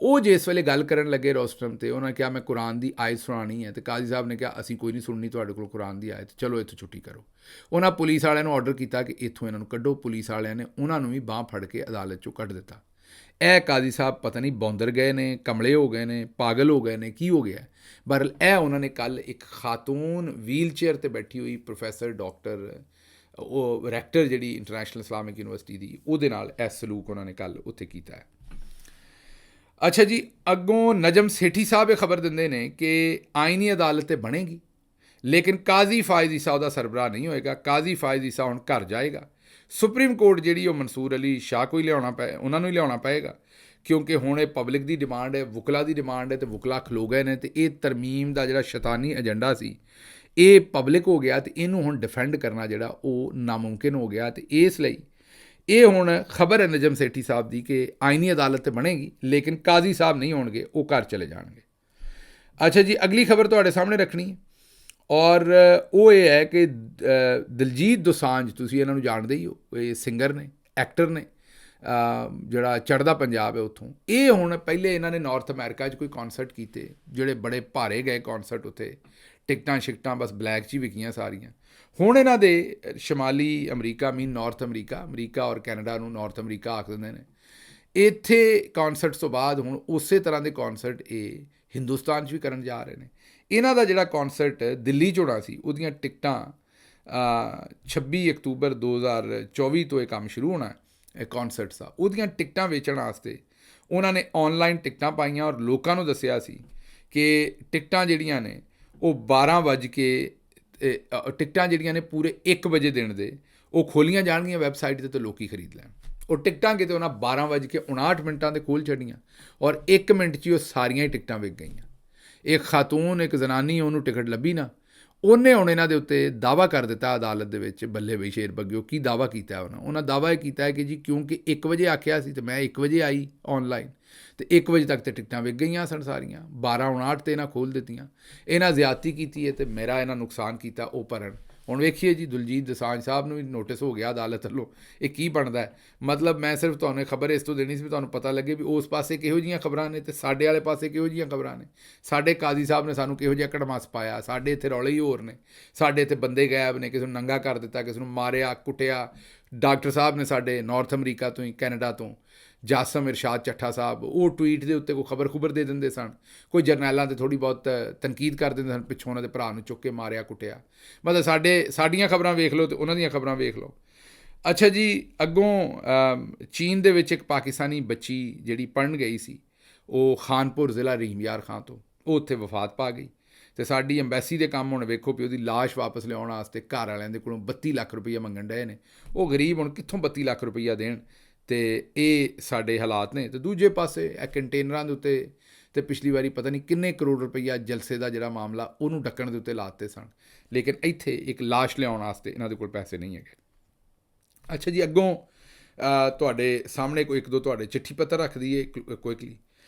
ਉਹ ਜਿਸ ਵੇਲੇ ਗੱਲ ਕਰਨ ਲੱਗੇ ਰੋਸਟਮ 'ਤੇ, ਉਹਨਾਂ ਨੇ ਕਿਹਾ ਮੈਂ ਕੁਰਾਨ ਦੀ ਆਇਤ ਸੁਣਾਉਣੀ ਹੈ, ਅਤੇ ਕਾਜ਼ੀ ਸਾਹਿਬ ਨੇ ਕਿਹਾ ਅਸੀਂ ਕੋਈ ਨਹੀਂ ਸੁਣਨੀ ਤੁਹਾਡੇ ਕੋਲ ਕੁਰਾਨ ਦੀ ਆਇਤ, ਚਲੋ ਇੱਥੋਂ ਛੁੱਟੀ ਕਰੋ। ਉਹਨਾਂ ਪੁਲਿਸ ਵਾਲਿਆਂ ਨੂੰ ਆਰਡਰ ਕੀਤਾ ਕਿ ਇੱਥੋਂ ਇਹਨਾਂ ਨੂੰ ਕੱਢੋ। ਪੁਲਿਸ ਵਾਲਿਆਂ ਨੇ ਉਹਨਾਂ ਨੂੰ ਵੀ ਬਾਂਹ ਫੜ ਕੇ ਅਦਾਲਤ 'ਚੋਂ ਕੱਢ ਦਿੱਤਾ। ਇਹ ਕਾਜ਼ੀ ਸਾਹਿਬ ਪਤਾ ਨਹੀਂ ਬੌਂਦਰ ਗਏ ਨੇ, ਕਮਲੇ ਹੋ ਗਏ ਨੇ, ਪਾਗਲ ਹੋ ਗਏ ਨੇ, ਕੀ ਹੋ ਗਿਆ। ਬਹਰਹਾਲ ਇਹ ਉਹਨਾਂ ਨੇ ਕੱਲ੍ਹ ਇੱਕ ਖਾਤੂਨ ਵੀਲ ਚੇਅਰ 'ਤੇ ਬੈਠੀ ਹੋਈ ਪ੍ਰੋਫੈਸਰ ਡਾਕਟਰ, ਉਹ ਰੈਕਟਰ ਜਿਹੜੀ ਇੰਟਰਨੈਸ਼ਨਲ ਇਸਲਾਮਿਕ ਯੂਨੀਵਰਸਿਟੀ ਦੀ, ਉਹਦੇ ਨਾਲ ਇਹ ਸਲੂਕ ਉਹਨਾਂ ਨੇ ਕੱਲ੍ਹ ਉੱਥੇ ਕੀਤਾ ਹੈ। ਅੱਛਾ ਜੀ, ਅੱਗੋਂ ਨਜਮ ਸੇਠੀ ਸਾਹਿਬ ਇਹ ਖਬਰ ਦਿੰਦੇ ਨੇ ਕਿ ਆਈਨੀ ਅਦਾਲਤ ਤੇ ਬਣੇਗੀ, ਲੇਕਿਨ ਕਾਜ਼ੀ ਫਾਇਜ਼ ਈਸਾ ਉਹਦਾ ਸਰਬਰਾਹ ਨਹੀਂ ਹੋਏਗਾ। ਕਾਜ਼ੀ ਫਾਇਜ਼ ਈਸਾ ਹੁਣ ਘਰ ਜਾਏਗਾ। ਸੁਪਰੀਮ ਕੋਰਟ ਜਿਹੜੀ ਉਹ ਮਨਸੂਰ ਅਲੀ ਸ਼ਾਹ ਕੋਈ ਉਹਨਾਂ ਨੂੰ ਹੀ ਲਿਆਉਣਾ ਪਏਗਾ, ਕਿਉਂਕਿ ਹੁਣ ਇਹ ਪਬਲਿਕ ਦੀ ਡਿਮਾਂਡ ਹੈ, ਵੁਕਲਾ ਦੀ ਡਿਮਾਂਡ ਹੈ, ਅਤੇ ਵੁਕਲਾ ਖਲੋ ਗਏ ਨੇ। ਅਤੇ ਇਹ ਤਰਮੀਮ ਦਾ ਜਿਹੜਾ ਸ਼ੈਤਾਨੀ ਏਜੰਡਾ ਸੀ ਇਹ ਪਬਲਿਕ ਹੋ ਗਿਆ, ਅਤੇ ਇਹਨੂੰ ਹੁਣ ਡਿਫੈਂਡ ਕਰਨਾ ਜਿਹੜਾ ਉਹ ਨਾਮੁਮਕਿਨ ਹੋ ਗਿਆ। ਅਤੇ ਇਸ ਲਈ ਇਹ ਹੁਣ ਖਬਰ ਹੈ ਨਜਮ ਸੇਠੀ ਸਾਹਿਬ ਦੀ ਕਿ ਆਈਨੀ ਅਦਾਲਤ ਤੇ ਬਣੇਗੀ, ਲੇਕਿਨ ਕਾਜ਼ੀ ਸਾਹਿਬ ਨਹੀਂ ਹੋਣਗੇ, ਉਹ ਘਰ ਚਲੇ ਜਾਣਗੇ। ਅੱਛਾ ਜੀ, ਅਗਲੀ ਖਬਰ ਤੁਹਾਡੇ ਸਾਹਮਣੇ ਰੱਖਣੀ ਹੈ, ਔਰ ਉਹ ਇਹ ਹੈ ਕਿ ਦਿਲਜੀਤ ਦੋਸਾਂਝ, ਤੁਸੀਂ ਇਹਨਾਂ ਨੂੰ ਜਾਣਦੇ ਹੀ ਹੋ, ਇਹ ਸਿੰਗਰ ਨੇ, ਐਕਟਰ ਨੇ, ਜਿਹੜਾ ਚੜ੍ਹਦਾ ਪੰਜਾਬ ਹੈ ਉੱਥੋਂ। ਇਹ ਹੁਣ ਪਹਿਲੇ ਇਹਨਾਂ ਨੇ ਨਾਰਥ ਅਮਰੀਕਾ 'ਚ ਕੋਈ ਕੌਨਸਰਟ ਕੀਤੇ, ਜਿਹੜੇ ਬੜੇ ਭਾਰੇ ਗਏ ਕੌਨਸਰਟ, ਉੱਥੇ ਟਿਕਟਾਂ ਸ਼ਿਕਟਾਂ ਬਸ ਬਲੈਕ 'ਚ ਹੀ ਵਿਕੀਆਂ ਸਾਰੀਆਂ। ਹੁਣ ਇਹਨਾਂ ਦੇ ਸ਼ਮਾਲੀ ਅਮਰੀਕਾ ਨਾਰਥ ਅਮਰੀਕਾ, ਅਮਰੀਕਾ ਔਰ ਕੈਨੇਡਾ ਨੂੰ ਨਾਰਥ ਅਮਰੀਕਾ ਆਖ ਦਿੰਦੇ ਨੇ, ਇੱਥੇ ਕੌਨਸਰਟ ਤੋਂ ਬਾਅਦ ਹੁਣ ਉਸੇ ਤਰ੍ਹਾਂ ਦੇ ਕੌਨਸਰਟ ਇਹ ਹਿੰਦੁਸਤਾਨ 'ਚ ਵੀ ਕਰਨ ਜਾ ਰਹੇ ਨੇ। ਇਹਨਾਂ ਦਾ ਜਿਹੜਾ ਕੌਨਸਰਟ ਦਿੱਲੀ 'ਚ ਹੋਣਾ ਸੀ, ਉਹਦੀਆਂ ਟਿਕਟਾਂ 26 ਅਕਤੂਬਰ 2024 ਤੋਂ ਇਹ ਕੰਮ ਸ਼ੁਰੂ ਹੋਣਾ ਹੈ ਕੌਨਸਰਟ ਦਾ। ਉਹਦੀਆਂ ਟਿਕਟਾਂ ਵੇਚਣ ਵਾਸਤੇ ਉਹਨਾਂ ਨੇ ਔਨਲਾਈਨ ਟਿਕਟਾਂ ਪਾਈਆਂ ਔਰ ਲੋਕਾਂ ਨੂੰ ਦੱਸਿਆ ਸੀ ਕਿ ਟਿਕਟਾਂ ਜਿਹੜੀਆਂ ਨੇ ਉਹ 12 ਵਜੇ ਟਿਕਟਾਂ ਜਿਹੜੀਆਂ ਨੇ ਪੂਰੇ 1 ਵਜੇ ਦਿਨ ਦੇ ਉਹ ਖੋਲੀਆਂ ਜਾਣਗੀਆਂ ਵੈਬਸਾਈਟ 'ਤੇ, ਲੋਕੀ ਖਰੀਦ ਲੈਣ। ਉਹ ਟਿਕਟਾਂ ਕਿਤੇ ਉਹਨਾਂ 12:59 'ਤੇ ਖੋਲ੍ਹ ਛੱਡੀਆਂ ਔਰ 1 ਮਿੰਟ 'ਚ ਹੀ ਉਹ ਸਾਰੀਆਂ ਹੀ ਟਿਕਟਾਂ ਵਿਕ ਗਈਆਂ। ਇੱਕ ਖਾਤੂਨ, ਇੱਕ ਜ਼ਨਾਨੀ, ਉਹਨੂੰ ਟਿਕਟ ਲੱਭੀ ਨਾ, ਉਹਨੇ ਹੁਣ ਇਹਨਾਂ ਦੇ ਉੱਤੇ ਦਾਅਵਾ ਕਰ ਦਿੱਤਾ ਅਦਾਲਤ ਦੇ ਵਿੱਚ, ਬੱਲੇ ਬਈ ਸ਼ੇਰ ਬੱਗਿਓ, ਕੀ ਦਾਅਵਾ ਕੀਤਾ ਉਹਨਾਂ ਦਾਅਵਾ ਇਹ ਕੀਤਾ ਹੈ ਕਿ ਜੀ ਕਿਉਂਕਿ 1 ਵਜੇ ਆਖਿਆ ਸੀ ਅਤੇ ਮੈਂ 1 ਵਜੇ ਆਈ ਔਨਲਾਈਨ, ਅਤੇ 1 ਵਜੇ ਤੱਕ ਤਾਂ ਟਿਕਟਾਂ ਵਿਕ ਗਈਆਂ ਸਨ ਸਾਰੀਆਂ, 12:59 'ਤੇ ਇਹਨਾਂ ਖੋਲ੍ਹ ਦਿੱਤੀਆਂ। ਇਹਨਾਂ ਜ਼ਿਆਦਤੀ ਕੀਤੀ ਹੈ ਅਤੇ ਮੇਰਾ ਇਹਨਾਂ ਨੁਕਸਾਨ ਕੀਤਾ, ਉਹ ਭਰਨ। ਹੁਣ ਵੇਖੀਏ ਜੀ, ਦਿਲਜੀਤ ਦੋਸਾਂਝ ਸਾਹਿਬ ਨੂੰ ਵੀ ਨੋਟਿਸ ਹੋ ਗਿਆ ਅਦਾਲਤ ਵੱਲੋਂ, ਇਹ ਕੀ ਬਣਦਾ ਹੈ। ਮਤਲਬ ਮੈਂ ਸਿਰਫ ਤੁਹਾਨੂੰ ਖਬਰ ਇਸ ਤੋਂ ਦੇਣੀ ਸੀ ਵੀ ਤੁਹਾਨੂੰ ਪਤਾ ਲੱਗੇ ਵੀ ਉਸ ਪਾਸੇ ਕਿਹੋ ਜਿਹੀਆਂ ਖਬਰਾਂ ਨੇ ਅਤੇ ਸਾਡੇ ਵਾਲੇ ਪਾਸੇ ਕਿਹੋ ਜਿਹੀਆਂ ਖਬਰਾਂ ਨੇ। ਸਾਡੇ ਕਾਜ਼ੀ ਸਾਹਿਬ ਨੇ ਸਾਨੂੰ ਕਿਹੋ ਜਿਹਾ ਕੜਮਾਸ ਪਾਇਆ, ਸਾਡੇ ਇੱਥੇ ਰੌਲੇ ਹੀ ਹੋਰ ਨੇ, ਸਾਡੇ ਇੱਥੇ ਬੰਦੇ ਗਾਇਬ ਨੇ, ਕਿਸੇ ਨੂੰ ਨੰਗਾ ਕਰ ਦਿੱਤਾ, ਕਿਸੇ ਨੂੰ ਮਾਰਿਆ ਕੁੱਟਿਆ। ਡਾਕਟਰ ਸਾਹਿਬ ਨੇ ਸਾਡੇ ਨਾਰਥ ਅਮਰੀਕਾ ਤੋਂ ਹੀ, ਕੈਨੇਡਾ ਤੋਂ, ਜਾਸਮ ਇਰਸ਼ਾਦ ਚੱਠਾ ਸਾਹਿਬ, ਉਹ ਟਵੀਟ ਦੇ ਉੱਤੇ ਕੋਈ ਖਬਰ ਦੇ ਦਿੰਦੇ ਸਨ, ਕੋਈ ਜਰਨੈਲਾਂ 'ਤੇ ਥੋੜ੍ਹੀ ਬਹੁਤ ਤਨਕੀਦ ਕਰ ਦਿੰਦੇ ਸਨ, ਪਿੱਛੋਂ ਉਹਨਾਂ ਦੇ ਭਰਾ ਨੂੰ ਚੁੱਕ ਕੇ ਮਾਰਿਆ ਕੁੱਟਿਆ। ਮਤਲਬ ਸਾਡੀਆਂ ਖਬਰਾਂ ਵੇਖ ਲਓ ਅਤੇ ਉਹਨਾਂ ਦੀਆਂ ਖਬਰਾਂ ਵੇਖ ਲਓ। ਅੱਛਾ ਜੀ, ਅੱਗੋਂ ਚੀਨ ਦੇ ਵਿੱਚ ਇੱਕ ਪਾਕਿਸਤਾਨੀ ਬੱਚੀ ਜਿਹੜੀ ਪੜ੍ਹਨ ਗਈ ਸੀ, ਉਹ ਖਾਨਪੁਰ ਜ਼ਿਲ੍ਹਾ ਰਹੀਮ ਯਾਰ ਖਾਂ ਤੋਂ, ਉਹ ਉੱਥੇ ਵਫਾਤ ਪਾ ਗਈ। ਅਤੇ ਸਾਡੀ ਅੰਬੈਸੀ ਦੇ ਕੰਮ ਹੁਣ ਵੇਖੋ ਵੀ ਉਹਦੀ ਲਾਸ਼ ਵਾਪਸ ਲਿਆਉਣ ਵਾਸਤੇ ਘਰ ਵਾਲਿਆਂ ਦੇ ਕੋਲੋਂ 32 ਲੱਖ ਰੁਪਈਆ ਮੰਗਣ ਡਏ ਨੇ। ਉਹ ਗਰੀਬ ਹੁਣ ਕਿੱਥੋਂ 32 ਲੱਖ ਰੁਪਈਆ ਦੇਣ। ਅਤੇ ਇਹ ਸਾਡੇ ਹਾਲਾਤ ਨੇ। ਅਤੇ ਦੂਜੇ ਪਾਸੇ ਇਹ ਕੰਟੇਨਰਾਂ ਦੇ ਉੱਤੇ ਅਤੇ ਪਿਛਲੀ ਵਾਰੀ ਪਤਾ ਨਹੀਂ ਕਿੰਨੇ ਕਰੋੜ ਰੁਪਈਆ ਜਲਸੇ ਦਾ ਜਿਹੜਾ ਮਾਮਲਾ ਉਹਨੂੰ ਢੱਕਣ ਦੇ ਉੱਤੇ ਲਾ ਦਿੱਤੇ ਸਨ, ਲੇਕਿਨ ਇੱਥੇ ਇੱਕ ਲਾਸ਼ ਲਿਆਉਣ ਵਾਸਤੇ ਇਹਨਾਂ ਦੇ ਕੋਲ ਪੈਸੇ ਨਹੀਂ ਹੈਗੇ। ਅੱਛਾ ਜੀ, ਅੱਗੋਂ ਤੁਹਾਡੇ ਸਾਹਮਣੇ ਕੋਈ 1-2 ਤੁਹਾਡੇ ਚਿੱਠੀ ਪੱਤਰ ਰੱਖ ਦਈਏ ਕੁਇਕਲੀ।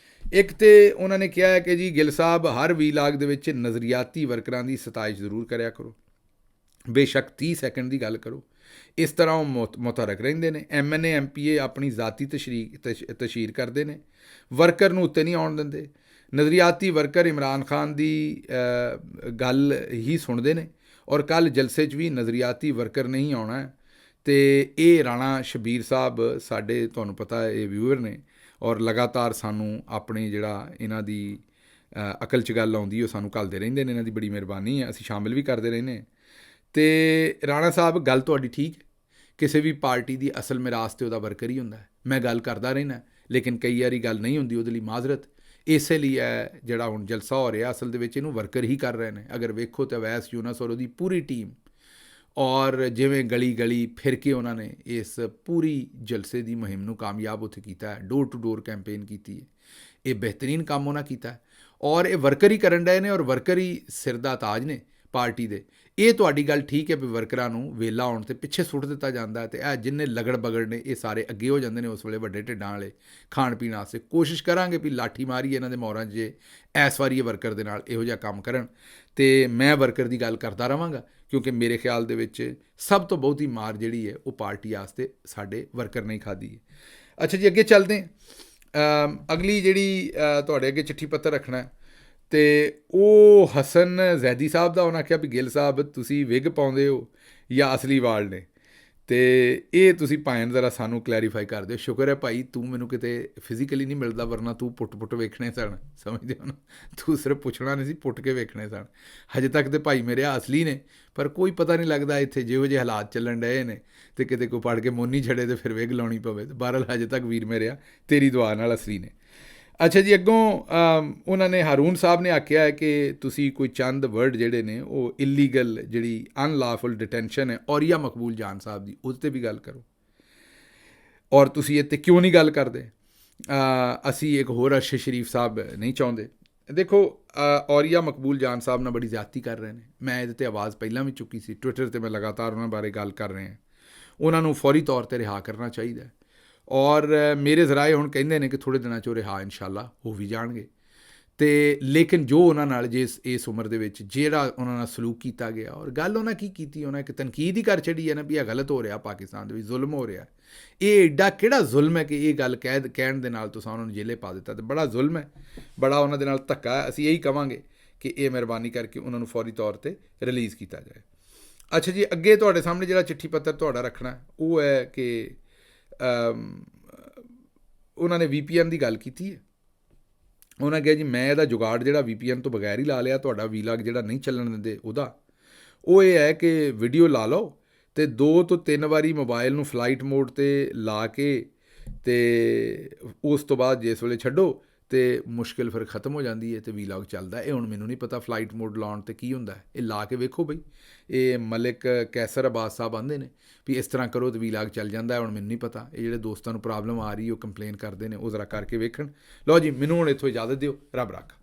ਇੱਕ ਤਾਂ ਉਹਨਾਂ ਨੇ ਕਿਹਾ ਹੈ ਕਿ ਜੀ ਗਿੱਲ ਸਾਹਿਬ ਹਰ ਵੀਲਾਗ ਦੇ ਵਿੱਚ ਨਜ਼ਰੀਆਤੀ ਵਰਕਰਾਂ ਦੀ ਸਤਾਇਸ਼ ਜ਼ਰੂਰ ਕਰਿਆ ਕਰੋ, ਬੇਸ਼ੱਕ 30 ਸੈਕਿੰਡ ਦੀ ਗੱਲ ਕਰੋ, ਇਸ ਤਰ੍ਹਾਂ ਉਹ ਮੁਤਹਰਕ ਰਹਿੰਦੇ ਨੇ। MNA MPA ਆਪਣੀ ਜ਼ਾਤੀ ਤਸ਼ਹੀਰ ਕਰਦੇ ਨੇ, ਵਰਕਰ ਨੂੰ ਉੱਤੇ ਨਹੀਂ ਆਉਣ ਦਿੰਦੇ। ਨਜ਼ਰੀਆਤੀ ਵਰਕਰ ਇਮਰਾਨ ਖਾਨ ਦੀ ਗੱਲ ਹੀ ਸੁਣਦੇ ਨੇ ਔਰ ਕੱਲ੍ਹ ਜਲਸੇ 'ਚ ਵੀ ਨਜ਼ਰੀਆਤੀ ਵਰਕਰ ਨਹੀਂ ਆਉਣਾ। ਅਤੇ ਇਹ ਰਾਣਾ ਸ਼ਬੀਰ ਸਾਹਿਬ ਸਾਡੇ, ਤੁਹਾਨੂੰ ਪਤਾ ਇਹ ਵਿਊਅਰ ਨੇ ਔਰ ਲਗਾਤਾਰ ਸਾਨੂੰ ਆਪਣੀ ਜਿਹੜਾ ਇਹਨਾਂ ਦੀ ਅਕਲ 'ਚ ਗੱਲ ਆਉਂਦੀ ਉਹ ਸਾਨੂੰ ਘੱਲਦੇ ਰਹਿੰਦੇ ਨੇ, ਇਹਨਾਂ ਦੀ ਬੜੀ ਮਿਹਰਬਾਨੀ ਹੈ, ਅਸੀਂ ਸ਼ਾਮਿਲ ਵੀ ਕਰਦੇ ਰਹਿੰਦੇ ਹਾਂ। ਅਤੇ ਰਾਣਾ ਸਾਹਿਬ, ਗੱਲ ਤੁਹਾਡੀ ਠੀਕ ਹੈ, ਕਿਸੇ ਵੀ ਪਾਰਟੀ ਦੀ ਅਸਲ ਮਿਰਾਸ 'ਤੇ ਉਹਦਾ ਵਰਕਰ ਹੀ ਹੁੰਦਾ ਹੈ। ਮੈਂ ਗੱਲ ਕਰਦਾ ਰਹਿਣਾ, ਲੇਕਿਨ ਕਈ ਵਾਰੀ ਗੱਲ ਨਹੀਂ ਹੁੰਦੀ, ਉਹਦੇ ਲਈ ਮਾਜ਼ਰਤ। ਇਸੇ ਲਈ ਹੈ ਜਿਹੜਾ ਹੁਣ ਜਲਸਾ ਹੋ ਰਿਹਾ, ਅਸਲ ਦੇ ਵਿੱਚ ਇਹਨੂੰ ਵਰਕਰ ਹੀ ਕਰ ਰਹੇ ਨੇ। ਅਗਰ ਵੇਖੋ ਤਾਂ ਅਵੈਸ ਯੂਨਸ ਔਰ ਉਹਦੀ ਪੂਰੀ ਟੀਮ, ਔਰ ਜਿਵੇਂ ਗਲੀ ਫਿਰ ਕੇ ਉਹਨਾਂ ਨੇ ਇਸ ਪੂਰੀ ਜਲਸੇ ਦੀ ਮੁਹਿੰਮ ਨੂੰ ਕਾਮਯਾਬ ਉੱਥੇ ਕੀਤਾ ਹੈ, ਡੋਰ ਟੂ ਡੋਰ ਕੈਂਪੇਨ ਕੀਤੀ ਹੈ। ਇਹ ਬਿਹਤਰੀਨ ਕੰਮ ਉਹਨਾਂ ਕੀਤਾ ਹੈ ਔਰ ਇਹ ਵਰਕਰ ਹੀ ਕਰਨ ਡਏ ਨੇ ਔਰ ਵਰਕਰ ਹੀ ਸਿਰ ਦਾ ਤਾਜ ਨੇ ਪਾਰਟੀ ਦੇ। ਇਹ ਤੁਹਾਡੀ ਗੱਲ ਠੀਕ ਹੈ ਵੀ ਵਰਕਰਾਂ ਨੂੰ ਵੇਲਾ ਆਉਣ 'ਤੇ ਪਿੱਛੇ ਸੁੱਟ ਦਿੱਤਾ ਜਾਂਦਾ ਹੈ ਅਤੇ ਇਹ ਜਿੰਨੇ ਲਗੜ ਬਗੜ ਨੇ ਇਹ ਸਾਰੇ ਅੱਗੇ ਹੋ ਜਾਂਦੇ ਨੇ ਉਸ ਵੇਲੇ ਵੱਡੇ ਢਿੱਡਾਂ ਵਾਲੇ ਖਾਣ ਪੀਣ ਵਾਸਤੇ। ਕੋਸ਼ਿਸ਼ ਕਰਾਂਗੇ ਵੀ ਲਾਠੀ ਮਾਰੀ ਇਹਨਾਂ ਦੇ ਮੌਰਾਂ 'ਚ ਜੇ ਇਸ ਵਾਰੀ ਇਹ ਵਰਕਰ ਦੇ ਨਾਲ ਇਹੋ ਜਿਹਾ ਕੰਮ ਕਰਨ, ਅਤੇ ਮੈਂ ਵਰਕਰ ਦੀ ਗੱਲ ਕਰਦਾ ਰਹਾਂਗਾ ਕਿਉਂਕਿ ਮੇਰੇ ਖਿਆਲ ਦੇ ਵਿੱਚ ਸਭ ਤੋਂ ਬਹੁਤੀ ਮਾਰ ਜਿਹੜੀ ਹੈ ਉਹ ਪਾਰਟੀ ਵਾਸਤੇ ਸਾਡੇ ਵਰਕਰ ਨੇ ਹੀ ਖਾਧੀ ਹੈ। ਅੱਛਾ ਜੀ, ਅੱਗੇ ਚੱਲਦੇ ਹਾਂ। ਅਗਲੀ ਜਿਹੜੀ ਤੁਹਾਡੇ ਅੱਗੇ ਚਿੱਠੀ ਪੱਤਰ ਰੱਖਣਾ ਅਤੇ ਉਹ ਹਸਨ ਜ਼ੈਦੀ ਸਾਹਿਬ ਦਾ। ਉਹਨਾਂ ਆਖਿਆ ਵੀ ਗਿੱਲ ਸਾਹਿਬ ਤੁਸੀਂ ਵਿਗ ਪਾਉਂਦੇ ਹੋ ਜਾਂ ਅਸਲੀ ਵਾਲ ਨੇ, ਅਤੇ ਇਹ ਤੁਸੀਂ ਭਾਵੇਂ ਜ਼ਰਾ ਸਾਨੂੰ ਕਲੈਰੀਫਾਈ ਕਰ ਦਿਓ। ਸ਼ੁਕਰ ਹੈ ਭਾਈ ਤੂੰ ਮੈਨੂੰ ਕਿਤੇ ਫਿਜ਼ੀਕਲੀ ਨਹੀਂ ਮਿਲਦਾ, ਵਰਨਾ ਤੂੰ ਪੁੱਟ ਵੇਖਣੇ ਸਨ, ਸਮਝਦੇ ਹੋ ਨਾ। ਤੂੰ ਸਿਰਫ ਪੁੱਛਣਾ ਨਹੀਂ ਸੀ, ਪੁੱਟ ਕੇ ਵੇਖਣੇ ਸਨ। ਹਜੇ ਤੱਕ ਤੇ ਭਾਈ ਮੇਰੇ ਅਸਲੀ ਨੇ, ਪਰ ਕੋਈ ਪਤਾ ਨਹੀਂ ਲੱਗਦਾ ਇੱਥੇ ਜਿਹੋ ਜਿਹੇ ਹਾਲਾਤ ਚੱਲਣ ਡਏ ਨੇ ਅਤੇ ਕਿਤੇ ਕੋਈ ਪੜ ਕੇ ਮੋਨੀ ਛੜੇ ਅਤੇ ਫਿਰ ਵਿਗ ਲਾਉਣੀ ਪਵੇ। ਬਹਰਹਾਲ ਹਜੇ ਤੱਕ ਵੀਰ ਮੇਰੇ ਤੇਰੀ ਦੁਆ ਨਾਲ ਅਸਲੀ ਨੇ। ਅੱਛਾ ਜੀ, ਅੱਗੋਂ ਉਹਨਾਂ ਨੇ ਹਾਰੂਨ ਸਾਹਿਬ ਨੇ ਆਖਿਆ ਹੈ ਕਿ ਤੁਸੀਂ ਕੋਈ ਚੰਦ ਵਰਡ ਜਿਹੜੇ ਨੇ ਉਹ ਇਲੀਗਲ ਜਿਹੜੀ ਅਨਲਾਫੁਲ ਡਿਟੈਂਸ਼ਨ ਹੈ ਔਰੀਆ ਮਕਬੂਲ ਜਾਨ ਸਾਹਿਬ ਦੀ, ਉਹਦੇ 'ਤੇ ਵੀ ਗੱਲ ਕਰੋ। ਔਰ ਤੁਸੀਂ ਇਹ 'ਤੇ ਕਿਉਂ ਨਹੀਂ ਗੱਲ ਕਰਦੇ? ਅਸੀਂ ਇੱਕ ਹੋਰ ਅਰਸ਼ਦ ਸ਼ਰੀਫ ਸਾਹਿਬ ਨਹੀਂ ਚਾਹੁੰਦੇ। ਦੇਖੋ, ਔਰੀਆ ਮਕਬੂਲ ਜਾਨ ਸਾਹਿਬ ਨਾਲ ਬੜੀ ਜ਼ਿਆਦਤੀ ਕਰ ਰਹੇ ਨੇ। ਮੈਂ ਇਹਦੇ 'ਤੇ ਆਵਾਜ਼ ਪਹਿਲਾਂ ਵੀ ਚੁੱਕੀ ਸੀ, ਟਵਿੱਟਰ 'ਤੇ ਮੈਂ ਲਗਾਤਾਰ ਉਹਨਾਂ ਬਾਰੇ ਗੱਲ ਕਰ ਰਹੇ ਹਾਂ। ਉਹਨਾਂ ਨੂੰ ਫੌਰੀ ਤੌਰ 'ਤੇ ਰਿਹਾ ਕਰਨਾ ਚਾਹੀਦਾ ਹੈ। ਔਰ ਮੇਰੇ ਜ਼ਰਾਏ ਹੁਣ ਕਹਿੰਦੇ ਨੇ ਕਿ ਥੋੜ੍ਹੇ ਦਿਨਾਂ 'ਚ ਉਹ ਰਿਹਾ ਇਨਸ਼ਾਅੱਲਾ ਹੋ ਵੀ ਜਾਣਗੇ। ਅਤੇ ਲੇਕਿਨ ਜੋ ਉਹਨਾਂ ਨਾਲ ਇਸ ਉਮਰ ਦੇ ਵਿੱਚ ਜਿਹੜਾ ਉਹਨਾਂ ਨਾਲ ਸਲੂਕ ਕੀਤਾ ਗਿਆ, ਔਰ ਗੱਲ ਉਹਨਾਂ ਕੀ ਕੀਤੀ, ਉਹਨਾਂ ਇੱਕ ਤਨਕੀਦ ਹੀ ਕਰ ਛੱਡੀ ਹੈ ਨਾ ਵੀ ਇਹ ਗਲਤ ਹੋ ਰਿਹਾ, ਪਾਕਿਸਤਾਨ ਦੇ ਵਿੱਚ ਜ਼ੁਲਮ ਹੋ ਰਿਹਾ। ਇਹ ਐਡਾ ਕਿਹੜਾ ਜ਼ੁਲਮ ਹੈ ਕਿ ਇਹ ਗੱਲ ਕਹਿਣ ਦੇ ਨਾਲ ਤੁਸੀਂ ਉਹਨਾਂ ਨੂੰ ਜੇਲੇ ਪਾ ਦਿੱਤਾ? ਅਤੇ ਬੜਾ ਜ਼ੁਲਮ ਹੈ, ਬੜਾ ਉਹਨਾਂ ਦੇ ਨਾਲ ਧੱਕਾ ਹੈ। ਅਸੀਂ ਇਹੀ ਕਹਾਂਗੇ ਕਿ ਇਹ ਮਿਹਰਬਾਨੀ ਕਰਕੇ ਉਹਨਾਂ ਨੂੰ ਫੌਰੀ ਤੌਰ 'ਤੇ ਰਿਲੀਜ਼ ਕੀਤਾ ਜਾਏ। ਅੱਛਾ ਜੀ, ਅੱਗੇ ਤੁਹਾਡੇ ਸਾਹਮਣੇ ਜਿਹੜਾ ਚਿੱਠੀ ਪੱਤਰ ਤੁਹਾਡਾ ਰੱਖਣਾ ਉਹ ਹੈ ਕਿ ਉਹਨਾਂ ਨੇ VPN ਦੀ ਗੱਲ ਕੀਤੀ ਹੈ। ਉਹਨਾਂ ਕਿਹਾ ਜੀ ਮੈਂ ਇਹਦਾ ਜੁਗਾੜ ਜਿਹੜਾ VPN ਤੋਂ ਬਗੈਰ ਹੀ ਲਾ ਲਿਆ, ਤੁਹਾਡਾ ਵੀਲਾਗ ਜਿਹੜਾ ਨਹੀਂ ਚੱਲਣ ਦਿੰਦੇ ਉਹਦਾ। ਉਹ ਇਹ ਹੈ ਕਿ ਵੀਡੀਓ ਲਾ ਲਓ ਅਤੇ 2 ਤੋਂ 3 ਵਾਰੀ ਮੋਬਾਈਲ ਨੂੰ ਫਲਾਈਟ ਮੋਡ 'ਤੇ ਲਾ ਕੇ ਅਤੇ ਉਸ ਤੋਂ ਬਾਅਦ ਜਿਸ ਵੇਲੇ ਛੱਡੋ ਅਤੇ ਮੁਸ਼ਕਿਲ ਫਿਰ ਖ਼ਤਮ ਹੋ ਜਾਂਦੀ ਹੈ ਅਤੇ ਵੀਲਾਗ ਚੱਲਦਾ। ਇਹ ਹੁਣ ਮੈਨੂੰ ਨਹੀਂ ਪਤਾ ਫਲਾਈਟ ਮੋਡ ਲਾਉਣ 'ਤੇ ਕੀ ਹੁੰਦਾ, ਇਹ ਲਾ ਕੇ ਵੇਖੋ ਬਈ। ਇਹ ਮਲਿਕ ਕੈਸਰ ਅਬਾਸ ਸਾਹਿਬ ਆਉਂਦੇ ਨੇ ਵੀ ਇਸ ਤਰ੍ਹਾਂ ਕਰੋ ਅਤੇ ਵੀਲਾਗ ਚੱਲ ਜਾਂਦਾ। ਹੁਣ ਮੈਨੂੰ ਨਹੀਂ ਪਤਾ, ਇਹ ਜਿਹੜੇ ਦੋਸਤਾਂ ਨੂੰ ਪ੍ਰੋਬਲਮ ਆ ਰਹੀ ਉਹ ਕੰਪਲੇਨ ਕਰਦੇ ਨੇ, ਉਹ ਜ਼ਰਾ ਕਰਕੇ ਵੇਖਣ। ਲਓ ਜੀ, ਮੈਨੂੰ ਹੁਣ ਇੱਥੋਂ ਇਜਾਜ਼ਤ ਦਿਓ। ਰੱਬ ਰੱਖਾ।